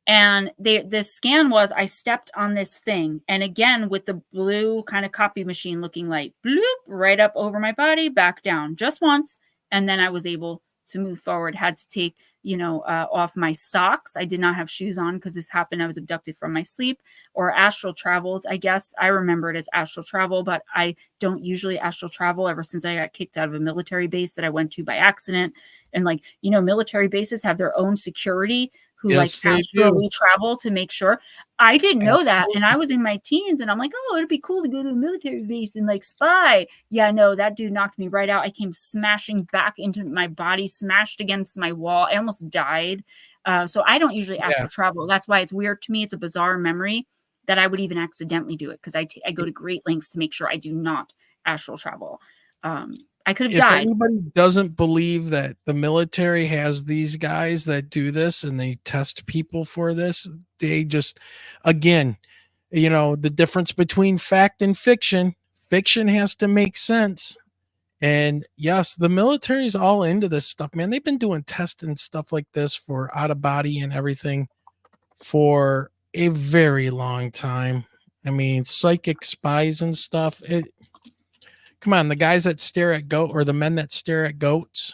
And the scan was, I stepped on this thing. And again, with the blue kind of copy machine looking like bloop, right up over my body, back down just once. And then I was able to move forward, had to take, off my socks. I did not have shoes on because this happened. I was abducted from my sleep, or astral traveled. I guess I remember it as astral travel, but I don't usually astral travel ever since I got kicked out of a military base that I went to by accident. And military bases have their own security who astrally travel to make sure. I didn't know that. And I was in my teens and I'm like, oh, it'd be cool to go to a military base and spy. Yeah, no, that dude knocked me right out. I came smashing back into my body, smashed against my wall. I almost died. So I don't usually astral travel. That's why it's weird to me. It's a bizarre memory that I would even accidentally do it, because I go to great lengths to make sure I do not astral travel. I could have died. If anybody doesn't believe that the military has these guys that do this and they test people for this, they just, again, the difference between fact and fiction has to make sense. And yes, the military is all into this stuff, man. They've been doing tests and stuff like this for out of body and everything for a very long time. I mean, psychic spies and stuff. Come on, the guys that stare at the men that stare at goats,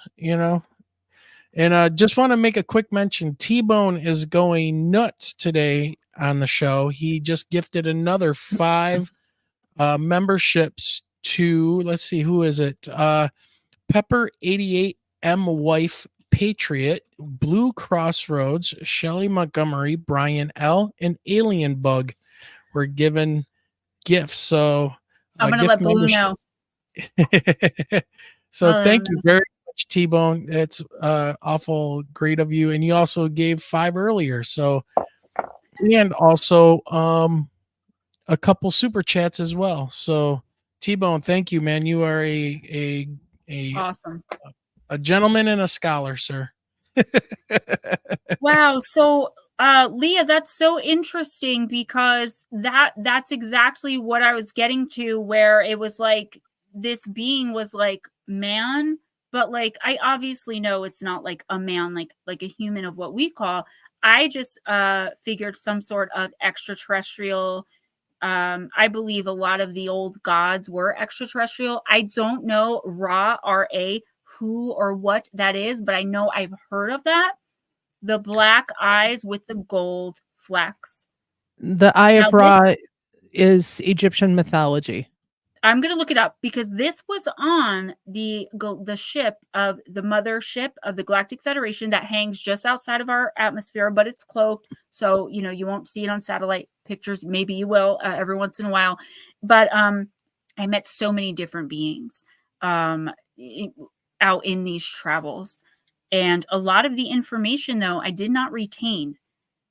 And just want to make a quick mention. T-Bone is going nuts today on the show. He just gifted another 5 memberships to, let's see, who is it? Pepper 88, M Wife Patriot, Blue Crossroads, Shelly Montgomery, Brian L, and Alien Bug were given gifts. So I'm going to let Blue know. So thank you very much, T-Bone. It's awful great of you. And you also gave 5 earlier. So, and also a couple super chats as well. So T-Bone, thank you, man. You are a awesome, a gentleman and a scholar, sir. Wow. So Leah, that's so interesting, because that's exactly what I was getting to, where it was like this being was like man, but I obviously know it's not like a man, like a human of what we call. I just figured some sort of extraterrestrial. I believe a lot of the old gods were extraterrestrial. I don't know R-A who or what that is, but I know I've heard of that. The black eyes with the gold flecks. The Eye of Ra is Egyptian mythology. I'm going to look it up, because this was on the ship of the mothership of the Galactic Federation that hangs just outside of our atmosphere, but it's cloaked. So, you won't see it on satellite pictures. Maybe you will every once in a while. But I met so many different beings out in these travels. And a lot of the information, though, I did not retain,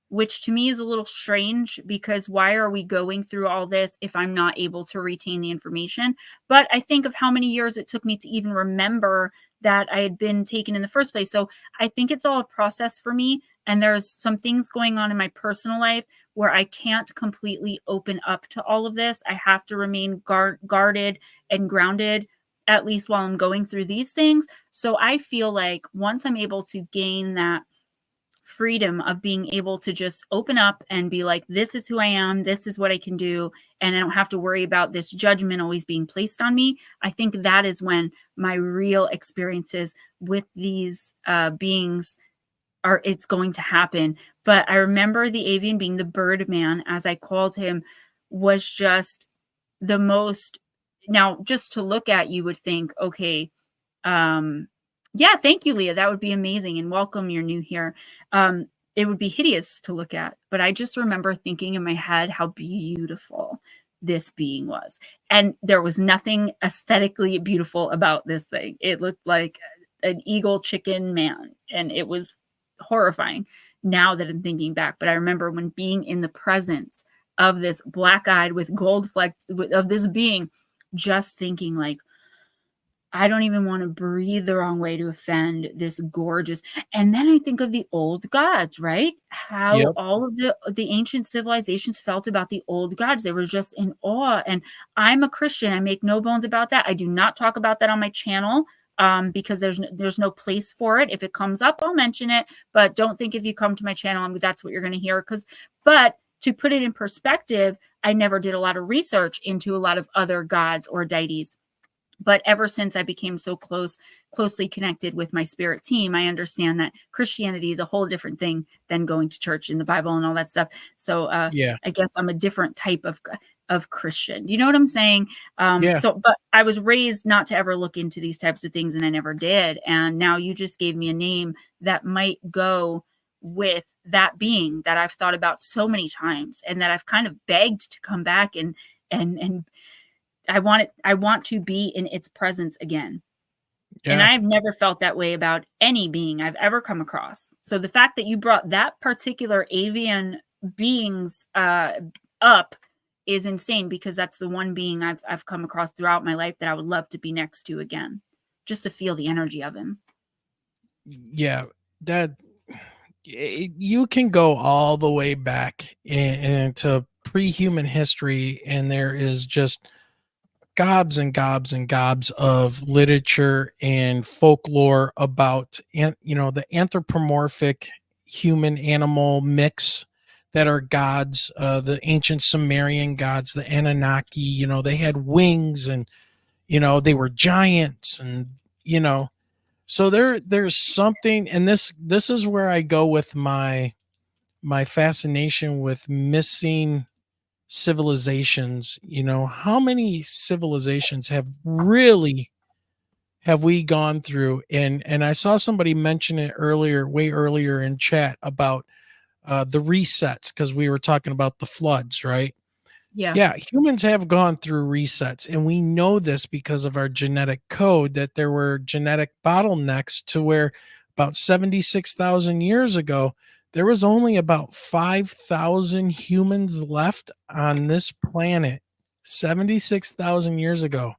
which to me is a little strange, because why are we going through all this if I'm not able to retain the information? But I think of how many years it took me to even remember that I had been taken in the first place. So I think it's all a process for me. And there's some things going on in my personal life where I can't completely open up to all of this. I have to remain guarded and grounded, at least while I'm going through these things. So I feel like once I'm able to gain that freedom of being able to just open up and be like, this is who I am, this is what I can do, and I don't have to worry about this judgment always being placed on me, I think that is when my real experiences with these beings it's going to happen. But I remember the avian being, the bird man, as I called him, was just the most. Now, just to look at, you would think, okay, yeah, thank you, Leah. That would be amazing. And welcome, you're new here. It would be hideous to look at. But I just remember thinking in my head how beautiful this being was. And there was nothing aesthetically beautiful about this thing. It looked like an eagle chicken man, and it was horrifying now that I'm thinking back. But I remember when being in the presence of this black-eyed with gold flecked of this being, just thinking like, I don't even want to breathe the wrong way to offend this gorgeous. And then I think of the old gods, right? How all of the ancient civilizations felt about the old gods. They were just in awe. And I'm a Christian. I make no bones about that. I do not talk about that on my channel because there's no place for it. If it comes up, I'll mention it. But don't think if you come to my channel, that's what you're going to hear. But to put it in perspective, I never did a lot of research into a lot of other gods or deities. But ever since I became so closely connected with my spirit team, I understand that Christianity is a whole different thing than going to church in the Bible and all that stuff. So I guess I'm a different type of Christian. You know what I'm saying? But I was raised not to ever look into these types of things, and I never did. And now you just gave me a name that might go with that being that I've thought about so many times, and that I've kind of begged to come back and I want to be in its presence again. Yeah. And I've never felt that way about any being I've ever come across. So the fact that you brought that particular avian beings up is insane, because that's the one being I've come across throughout my life that I would love to be next to again, just to feel the energy of him. Yeah, that you can go all the way back into pre-human history, and there is just gobs and gobs and gobs of literature and folklore about, the anthropomorphic human animal mix that are gods, the ancient Sumerian gods, the Anunnaki. They had wings, and they were giants, and so there's something. And this is where I go with my fascination with missing civilizations. How many civilizations have we gone through? And I saw somebody mention it way earlier in chat about the resets, because we were talking about the floods, right? Yeah, humans have gone through resets, and we know this because of our genetic code, that there were genetic bottlenecks to where about 76,000 years ago there was only about 5,000 humans left on this planet 76,000 years ago.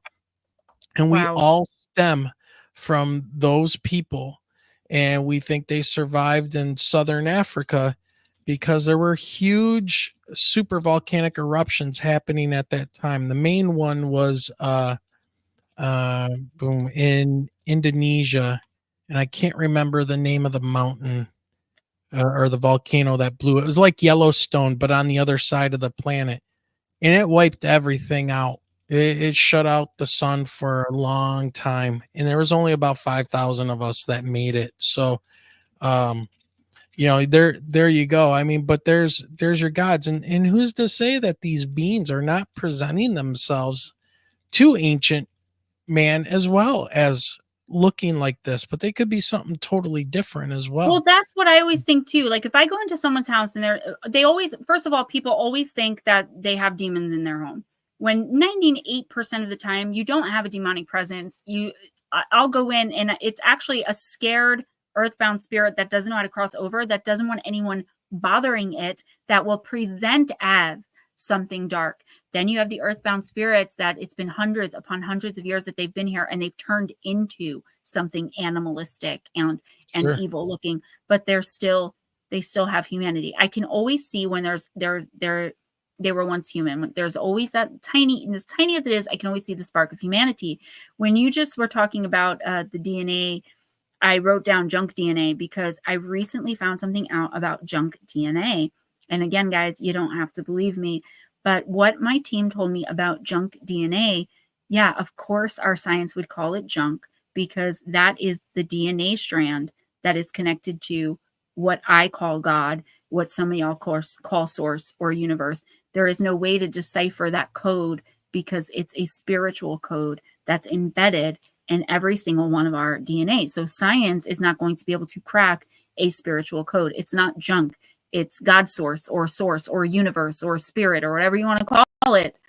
And we all stem from those people. And we think they survived in southern Africa because there were huge super volcanic eruptions happening at that time. The main one was in Indonesia. And I can't remember the name of the mountain. Or the volcano that blew. It was like Yellowstone, but on the other side of the planet, and it wiped everything out. It shut out the sun for a long time, and there was only about 5,000 of us that made it. So, there you go. I mean, but there's your gods, and who's to say that these beings are not presenting themselves to ancient man as well as looking like this, but they could be something totally different as well. Well, that's what I always think too. Like if I go into someone's house and they always, first of all, people always think that they have demons in their home, when 98% of the time you don't have a demonic presence. I'll go in and it's actually a scared earthbound spirit that doesn't know how to cross over, that doesn't want anyone bothering it, that will present as something dark. Then you have the earthbound spirits that it's been hundreds upon hundreds of years that they've been here, and they've turned into something animalistic and evil looking, but they still have humanity. I can always see when they were once human. There's always that tiny, and as tiny as it is, I can always see the spark of humanity. When you just were talking about the DNA, I wrote down junk DNA because I recently found something out about junk DNA. And again, guys, you don't have to believe me, but what my team told me about junk DNA, yeah, of course, our science would call it junk, because that is the DNA strand that is connected to what I call God, what some of y'all call source or universe. There is no way to decipher that code, because it's a spiritual code that's embedded in every single one of our DNA. So science is not going to be able to crack a spiritual code. It's not junk. It's God's source or universe or spirit or whatever you want to call it.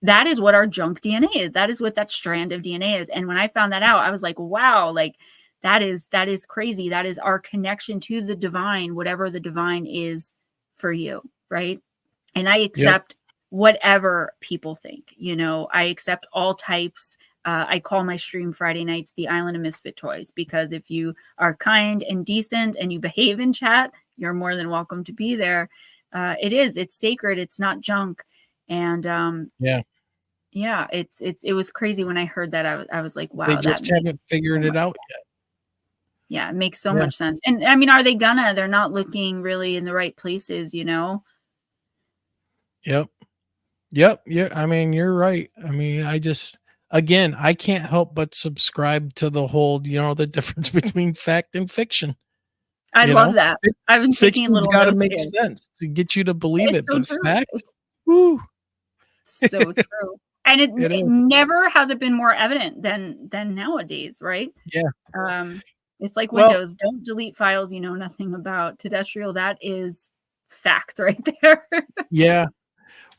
that is what our junk DNA is. That is what that strand of DNA is. And when I found that out, I was like, wow, like that is crazy. That is our connection to the divine, whatever the divine is for you, right? And I accept whatever people think. I accept all types. I call my stream Friday nights the Island of Misfit Toys, because if you are kind and decent and you behave in chat, you're more than welcome to be there. It's sacred. It's not junk. And it was crazy when I heard that. I was like, wow, They just haven't figured it out yet. Yeah, it makes so much sense. And I mean, are they gonna? They're not looking really in the right places, Yep. Yeah. I mean, you're right. I mean, I can't help but subscribe to the whole, the difference between fact and fiction. I love that. I've been taking a little got to notes make here. sense to get you to believe It's it, so but true. fact, It's woo. so true. And it is. never has it been more evident than nowadays, right? Yeah. It's like Windows. Don't delete files you know nothing about. Terrestrial, that is fact right there. Yeah.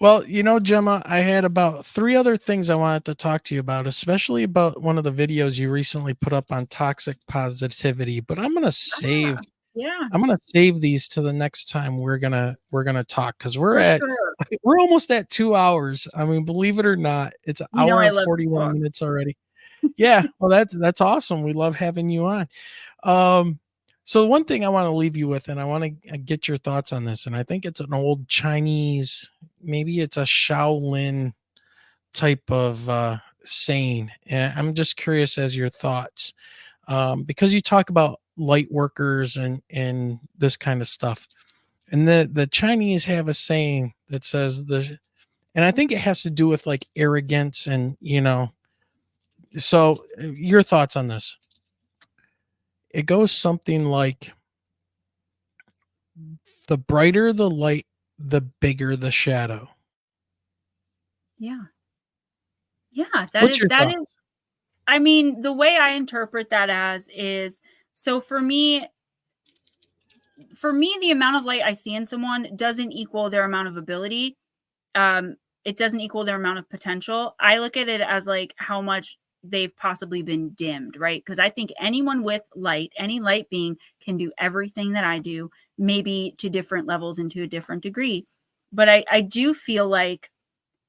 Well, Gemma, I had about 3 other things I wanted to talk to you about, especially about one of the videos you recently put up on toxic positivity, but I'm going to save these to the next time we're going to talk, cuz we're almost at 2 hours. I mean, believe it or not, it's an hour and 41 minutes already. Yeah, well that's awesome. We love having you on. So one thing I want to leave you with, and I want to get your thoughts on this, and I think it's an old Chinese, maybe it's a Shaolin type of saying, and I'm just curious as your thoughts, because you talk about light workers and this kind of stuff, and the Chinese have a saying that says and I think it has to do with like arrogance and so your thoughts on this. It goes something like, the brighter the light, the bigger the shadow. Yeah. Yeah. What's your thought? I mean, the way I interpret that as is, so for me, the amount of light I see in someone doesn't equal their amount of ability. It doesn't equal their amount of potential. I look at it as like how much they've possibly been dimmed, right? Because I think anyone with light, any light being, can do everything that I do, maybe to different levels and to a different degree. But I do feel like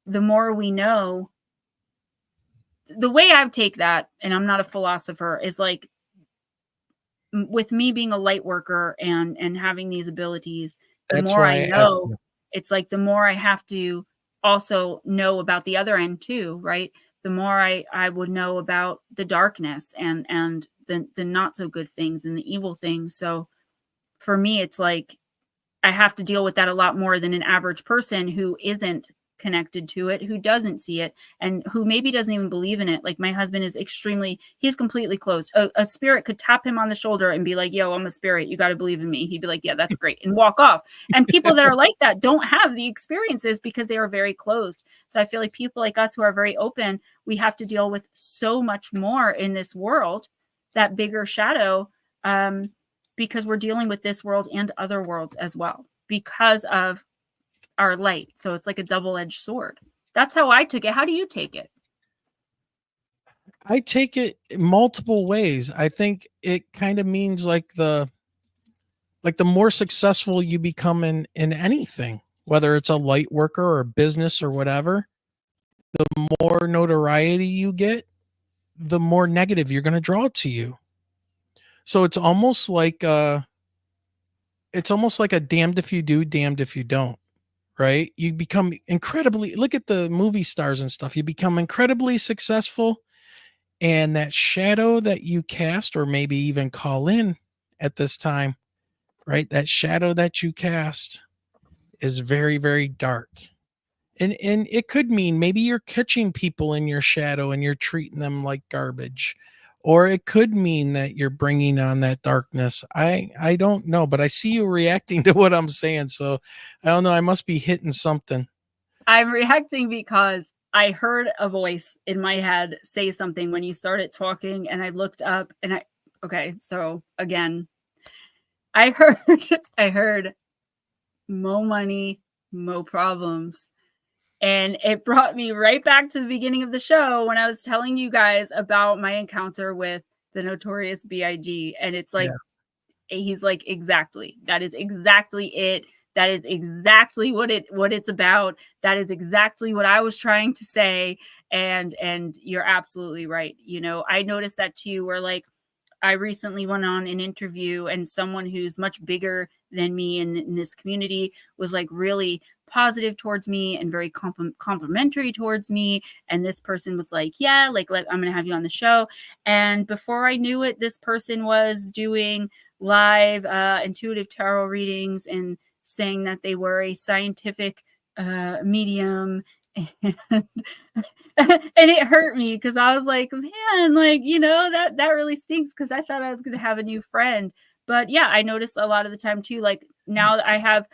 the more we know, the way I take that, and I'm not a philosopher, is like, with me being a light worker and having these abilities, the more I know, it's like the more I have to also know about the other end too, right? The more I would know about the darkness and the not so good things and the evil things. So for me, it's like I have to deal with that a lot more than an average person who isn't connected to it, who doesn't see it, and who maybe doesn't even believe in it. Like my husband is he's completely closed. A spirit could tap him on the shoulder and be like, yo, I'm a spirit, you got to believe in me. He'd be like, yeah, that's great, and walk off. And people that are like that don't have the experiences because they are very closed. So I feel like people like us who are very open, we have to deal with so much more in this world, that bigger shadow, because we're dealing with this world and other worlds as well because of our light. So it's like a double-edged sword. That's how I took it. How do you take it? I take it multiple ways. I think it kind of means like the more successful you become in anything, whether it's a light worker or a business or whatever, the more notoriety you get, the more negative you're going to draw to you. So it's almost like a damned if you do, damned if you don't. Right? You become incredibly, look at the movie stars and stuff. You become incredibly successful, and that shadow that you cast, or maybe even call in at this time, right? That shadow that you cast is very, very dark. And it could mean maybe you're catching people in your shadow and you're treating them like garbage. Or it could mean that you're bringing on that darkness. I don't know, but I see you reacting to what I'm saying. So I don't know. I must be hitting something. I'm reacting because I heard a voice in my head say something when you started talking, and I looked up and so again, I heard mo money, mo problems. And it brought me right back to the beginning of the show when I was telling you guys about my encounter with the Notorious B.I.G. And it's like, he's like, exactly. That is exactly it. That is exactly what it's about. That is exactly what I was trying to say. And you're absolutely right. You know, I noticed that too, where like I recently went on an interview and someone who's much bigger than me in this community was like really positive towards me and very complimentary towards me. And this person was like, yeah, like, I'm going to have you on the show. And before I knew it, this person was doing live intuitive tarot readings and saying that they were a scientific medium. And it hurt me because I was like, man, like, you know, that really stinks because I thought I was going to have a new friend. But yeah, I noticed a lot of the time too, like now that I have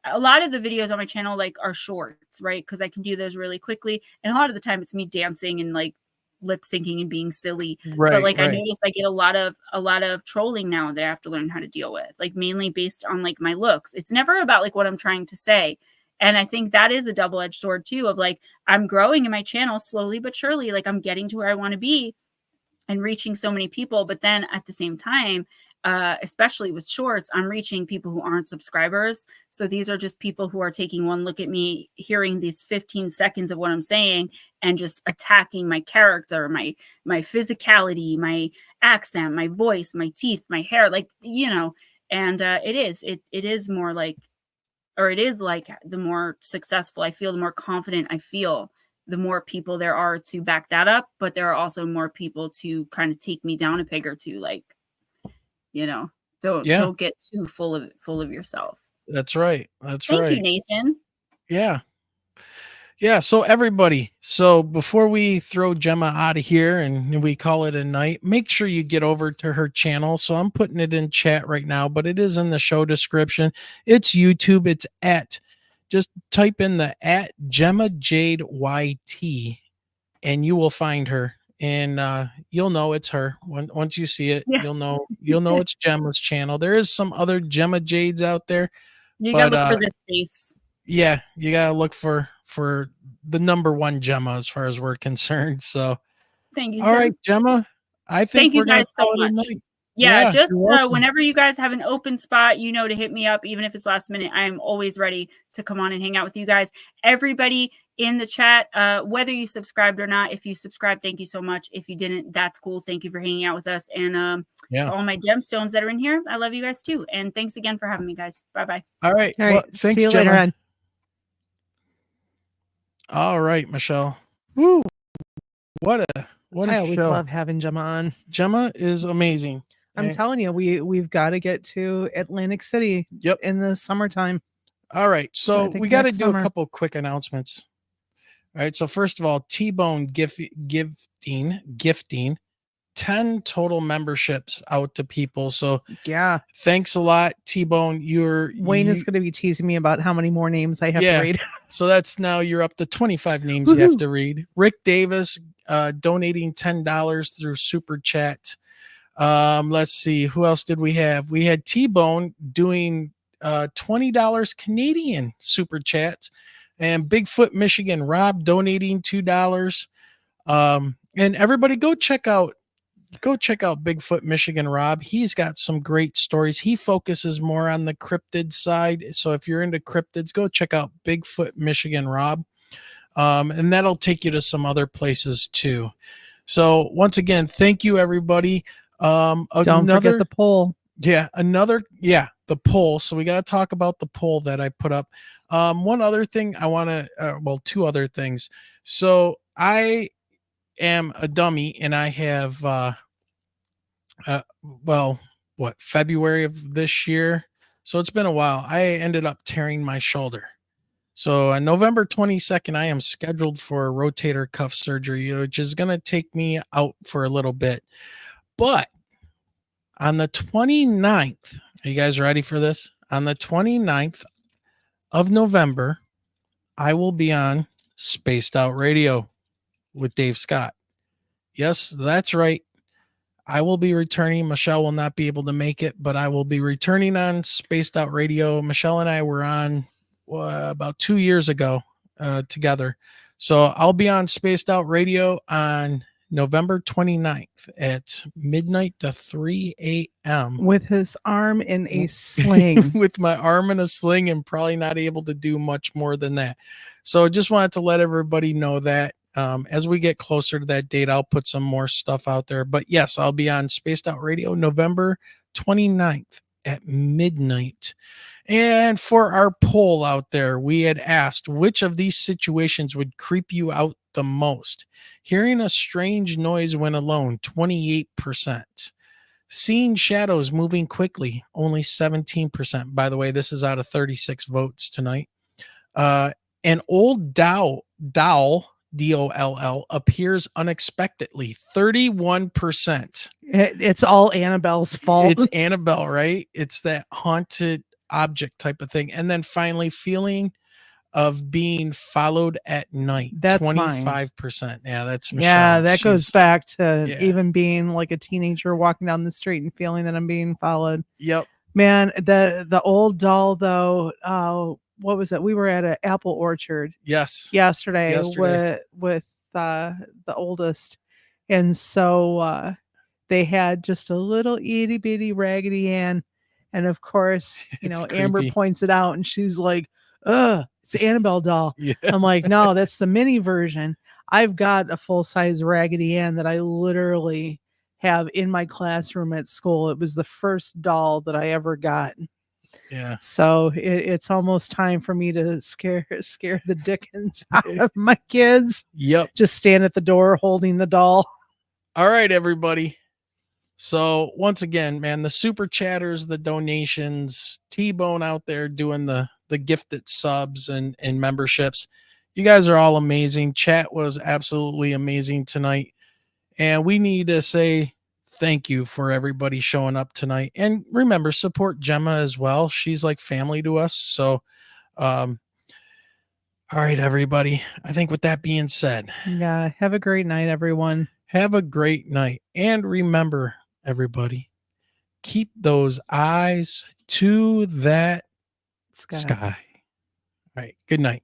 a lot of the videos on my channel like are shorts, right? Because I can do those really quickly. And a lot of the time it's me dancing and like lip syncing and being silly. But like I noticed I get a lot of trolling now that I have to learn how to deal with, like mainly based on like my looks. It's never about like what I'm trying to say. And I think that is a double-edged sword too, of like, I'm growing in my channel slowly but surely, like I'm getting to where I want to be and reaching so many people. But then at the same time, especially with shorts, I'm reaching people who aren't subscribers. So these are just people who are taking one look at me, hearing these 15 seconds of what I'm saying and just attacking my character, my physicality, my accent, my voice, my teeth, my hair, like, you know, and it is more like, or it is like the more successful I feel, the more confident I feel, the more people there are to back that up. But there are also more people to kind of take me down a peg or two. Like, you know, don't get too full of yourself. That's right. That's Thank right. you, Nathan. Yeah. Yeah, so everybody, so before we throw Gemma out of here and we call it a night, make sure you get over to her channel. So I'm putting it in chat right now, but it is in the show description. It's YouTube. It's just type in the Gemma Jade YT and you will find her. And you'll know it's her. Once you see it, you'll know it's Gemma's channel. There is some other Gemma Jades out there. You gotta look for this face. Yeah, you gotta look for the number one Gemma as far as we're concerned. So thank you. All right, Gemma. I think thank you we're gonna guys so much. Yeah, just whenever you guys have an open spot, you know, to hit me up, even if it's last minute. I'm always ready to come on and hang out with you guys. Everybody in the chat, whether you subscribed or not, if you subscribed, thank you so much. If you didn't, that's cool. Thank you for hanging out with us. And to all my gemstones that are in here, I love you guys too. And thanks again for having me, guys. Bye-bye. All right. Well, thanks, See you Gemma. later on. All right, Michelle. Woo! What a I always show. love having Gemma on. Gemma is amazing. I'm telling you, we've got to get to Atlantic City in the summertime. All right, so we got to do summer. a couple quick announcements. All right, so first of all, T-Bone gifting 10 total memberships out to people. So yeah, thanks a lot, T-Bone. Wayne is going to be teasing me about how many more names I have to read. So that's now you're up to 25 names you have to read. Rick Davis donating $10 through Super Chat. Let's see, who else did we have? We had T-Bone doing $20 Canadian Super Chats, and Bigfoot Michigan Rob donating $2. And everybody go check out Bigfoot Michigan Rob. He's got some great stories. He focuses more on the cryptid side. So if you're into cryptids, go check out Bigfoot Michigan Rob. And that'll take you to some other places too. So once again, thank you everybody. Don't forget the poll. The poll. So we got to talk about the poll that I put up. One other thing I want to, two other things. So I am a dummy and I have, February of this year. So it's been a while. I ended up tearing my shoulder. So on November 22nd, I am scheduled for a rotator cuff surgery, which is going to take me out for a little bit. But on the 29th, are you guys ready for this? On the 29th of November, I will be on Spaced Out Radio with Dave Scott. Yes, that's right. I will be returning. Michelle will not be able to make it, but I will be returning on Spaced Out Radio. Michelle and I were on about 2 years ago together. So I'll be on Spaced Out Radio on November 29th at midnight to 3 a.m. with his arm in a sling. With my arm in a sling and probably not able to do much more than that. So just wanted to let everybody know that as we get closer to that date, I'll put some more stuff out there. But yes, I'll be on Spaced Out Radio November 29th at midnight. And for our poll out there, we had asked which of these situations would creep you out the most. Hearing a strange noise when alone, 28%. Seeing shadows moving quickly, only 17%. By the way, this is out of 36 votes tonight. An old doll, D-O-L-L, appears unexpectedly, 31%. It's all Annabelle's fault. It's Annabelle, right? It's that haunted object type of thing. And then finally, feeling of being followed at night. That's 25%. Yeah, that's Michelle. Yeah, that goes back to yeah. even being like a teenager walking down the street and feeling that I'm being followed. Yep. Man, the old doll though, what was it? We were at an apple orchard. Yes. Yesterday. with the oldest. And so they had just a little itty bitty Raggedy Ann. And of course, you know, Amber points it out and she's like, ugh, it's an Annabelle doll. Yeah. I'm like, no, that's the mini version. I've got a full size Raggedy Ann that I literally have in my classroom at school. It was the first doll that I ever got. Yeah. So it's almost time for me to scare the dickens out of my kids. Yep. Just stand at the door holding the doll. All right, everybody. So once again, man, the super chatters, the donations, T-Bone out there doing the gifted subs and memberships. You guys are all amazing. Chat was absolutely amazing tonight. And we need to say thank you for everybody showing up tonight. And remember, support Gemma as well. She's like family to us. So, all right, everybody. I think with that being said, yeah, have a great night, everyone. Have a great night. And remember, everybody, keep those eyes to that sky. All right. Good night.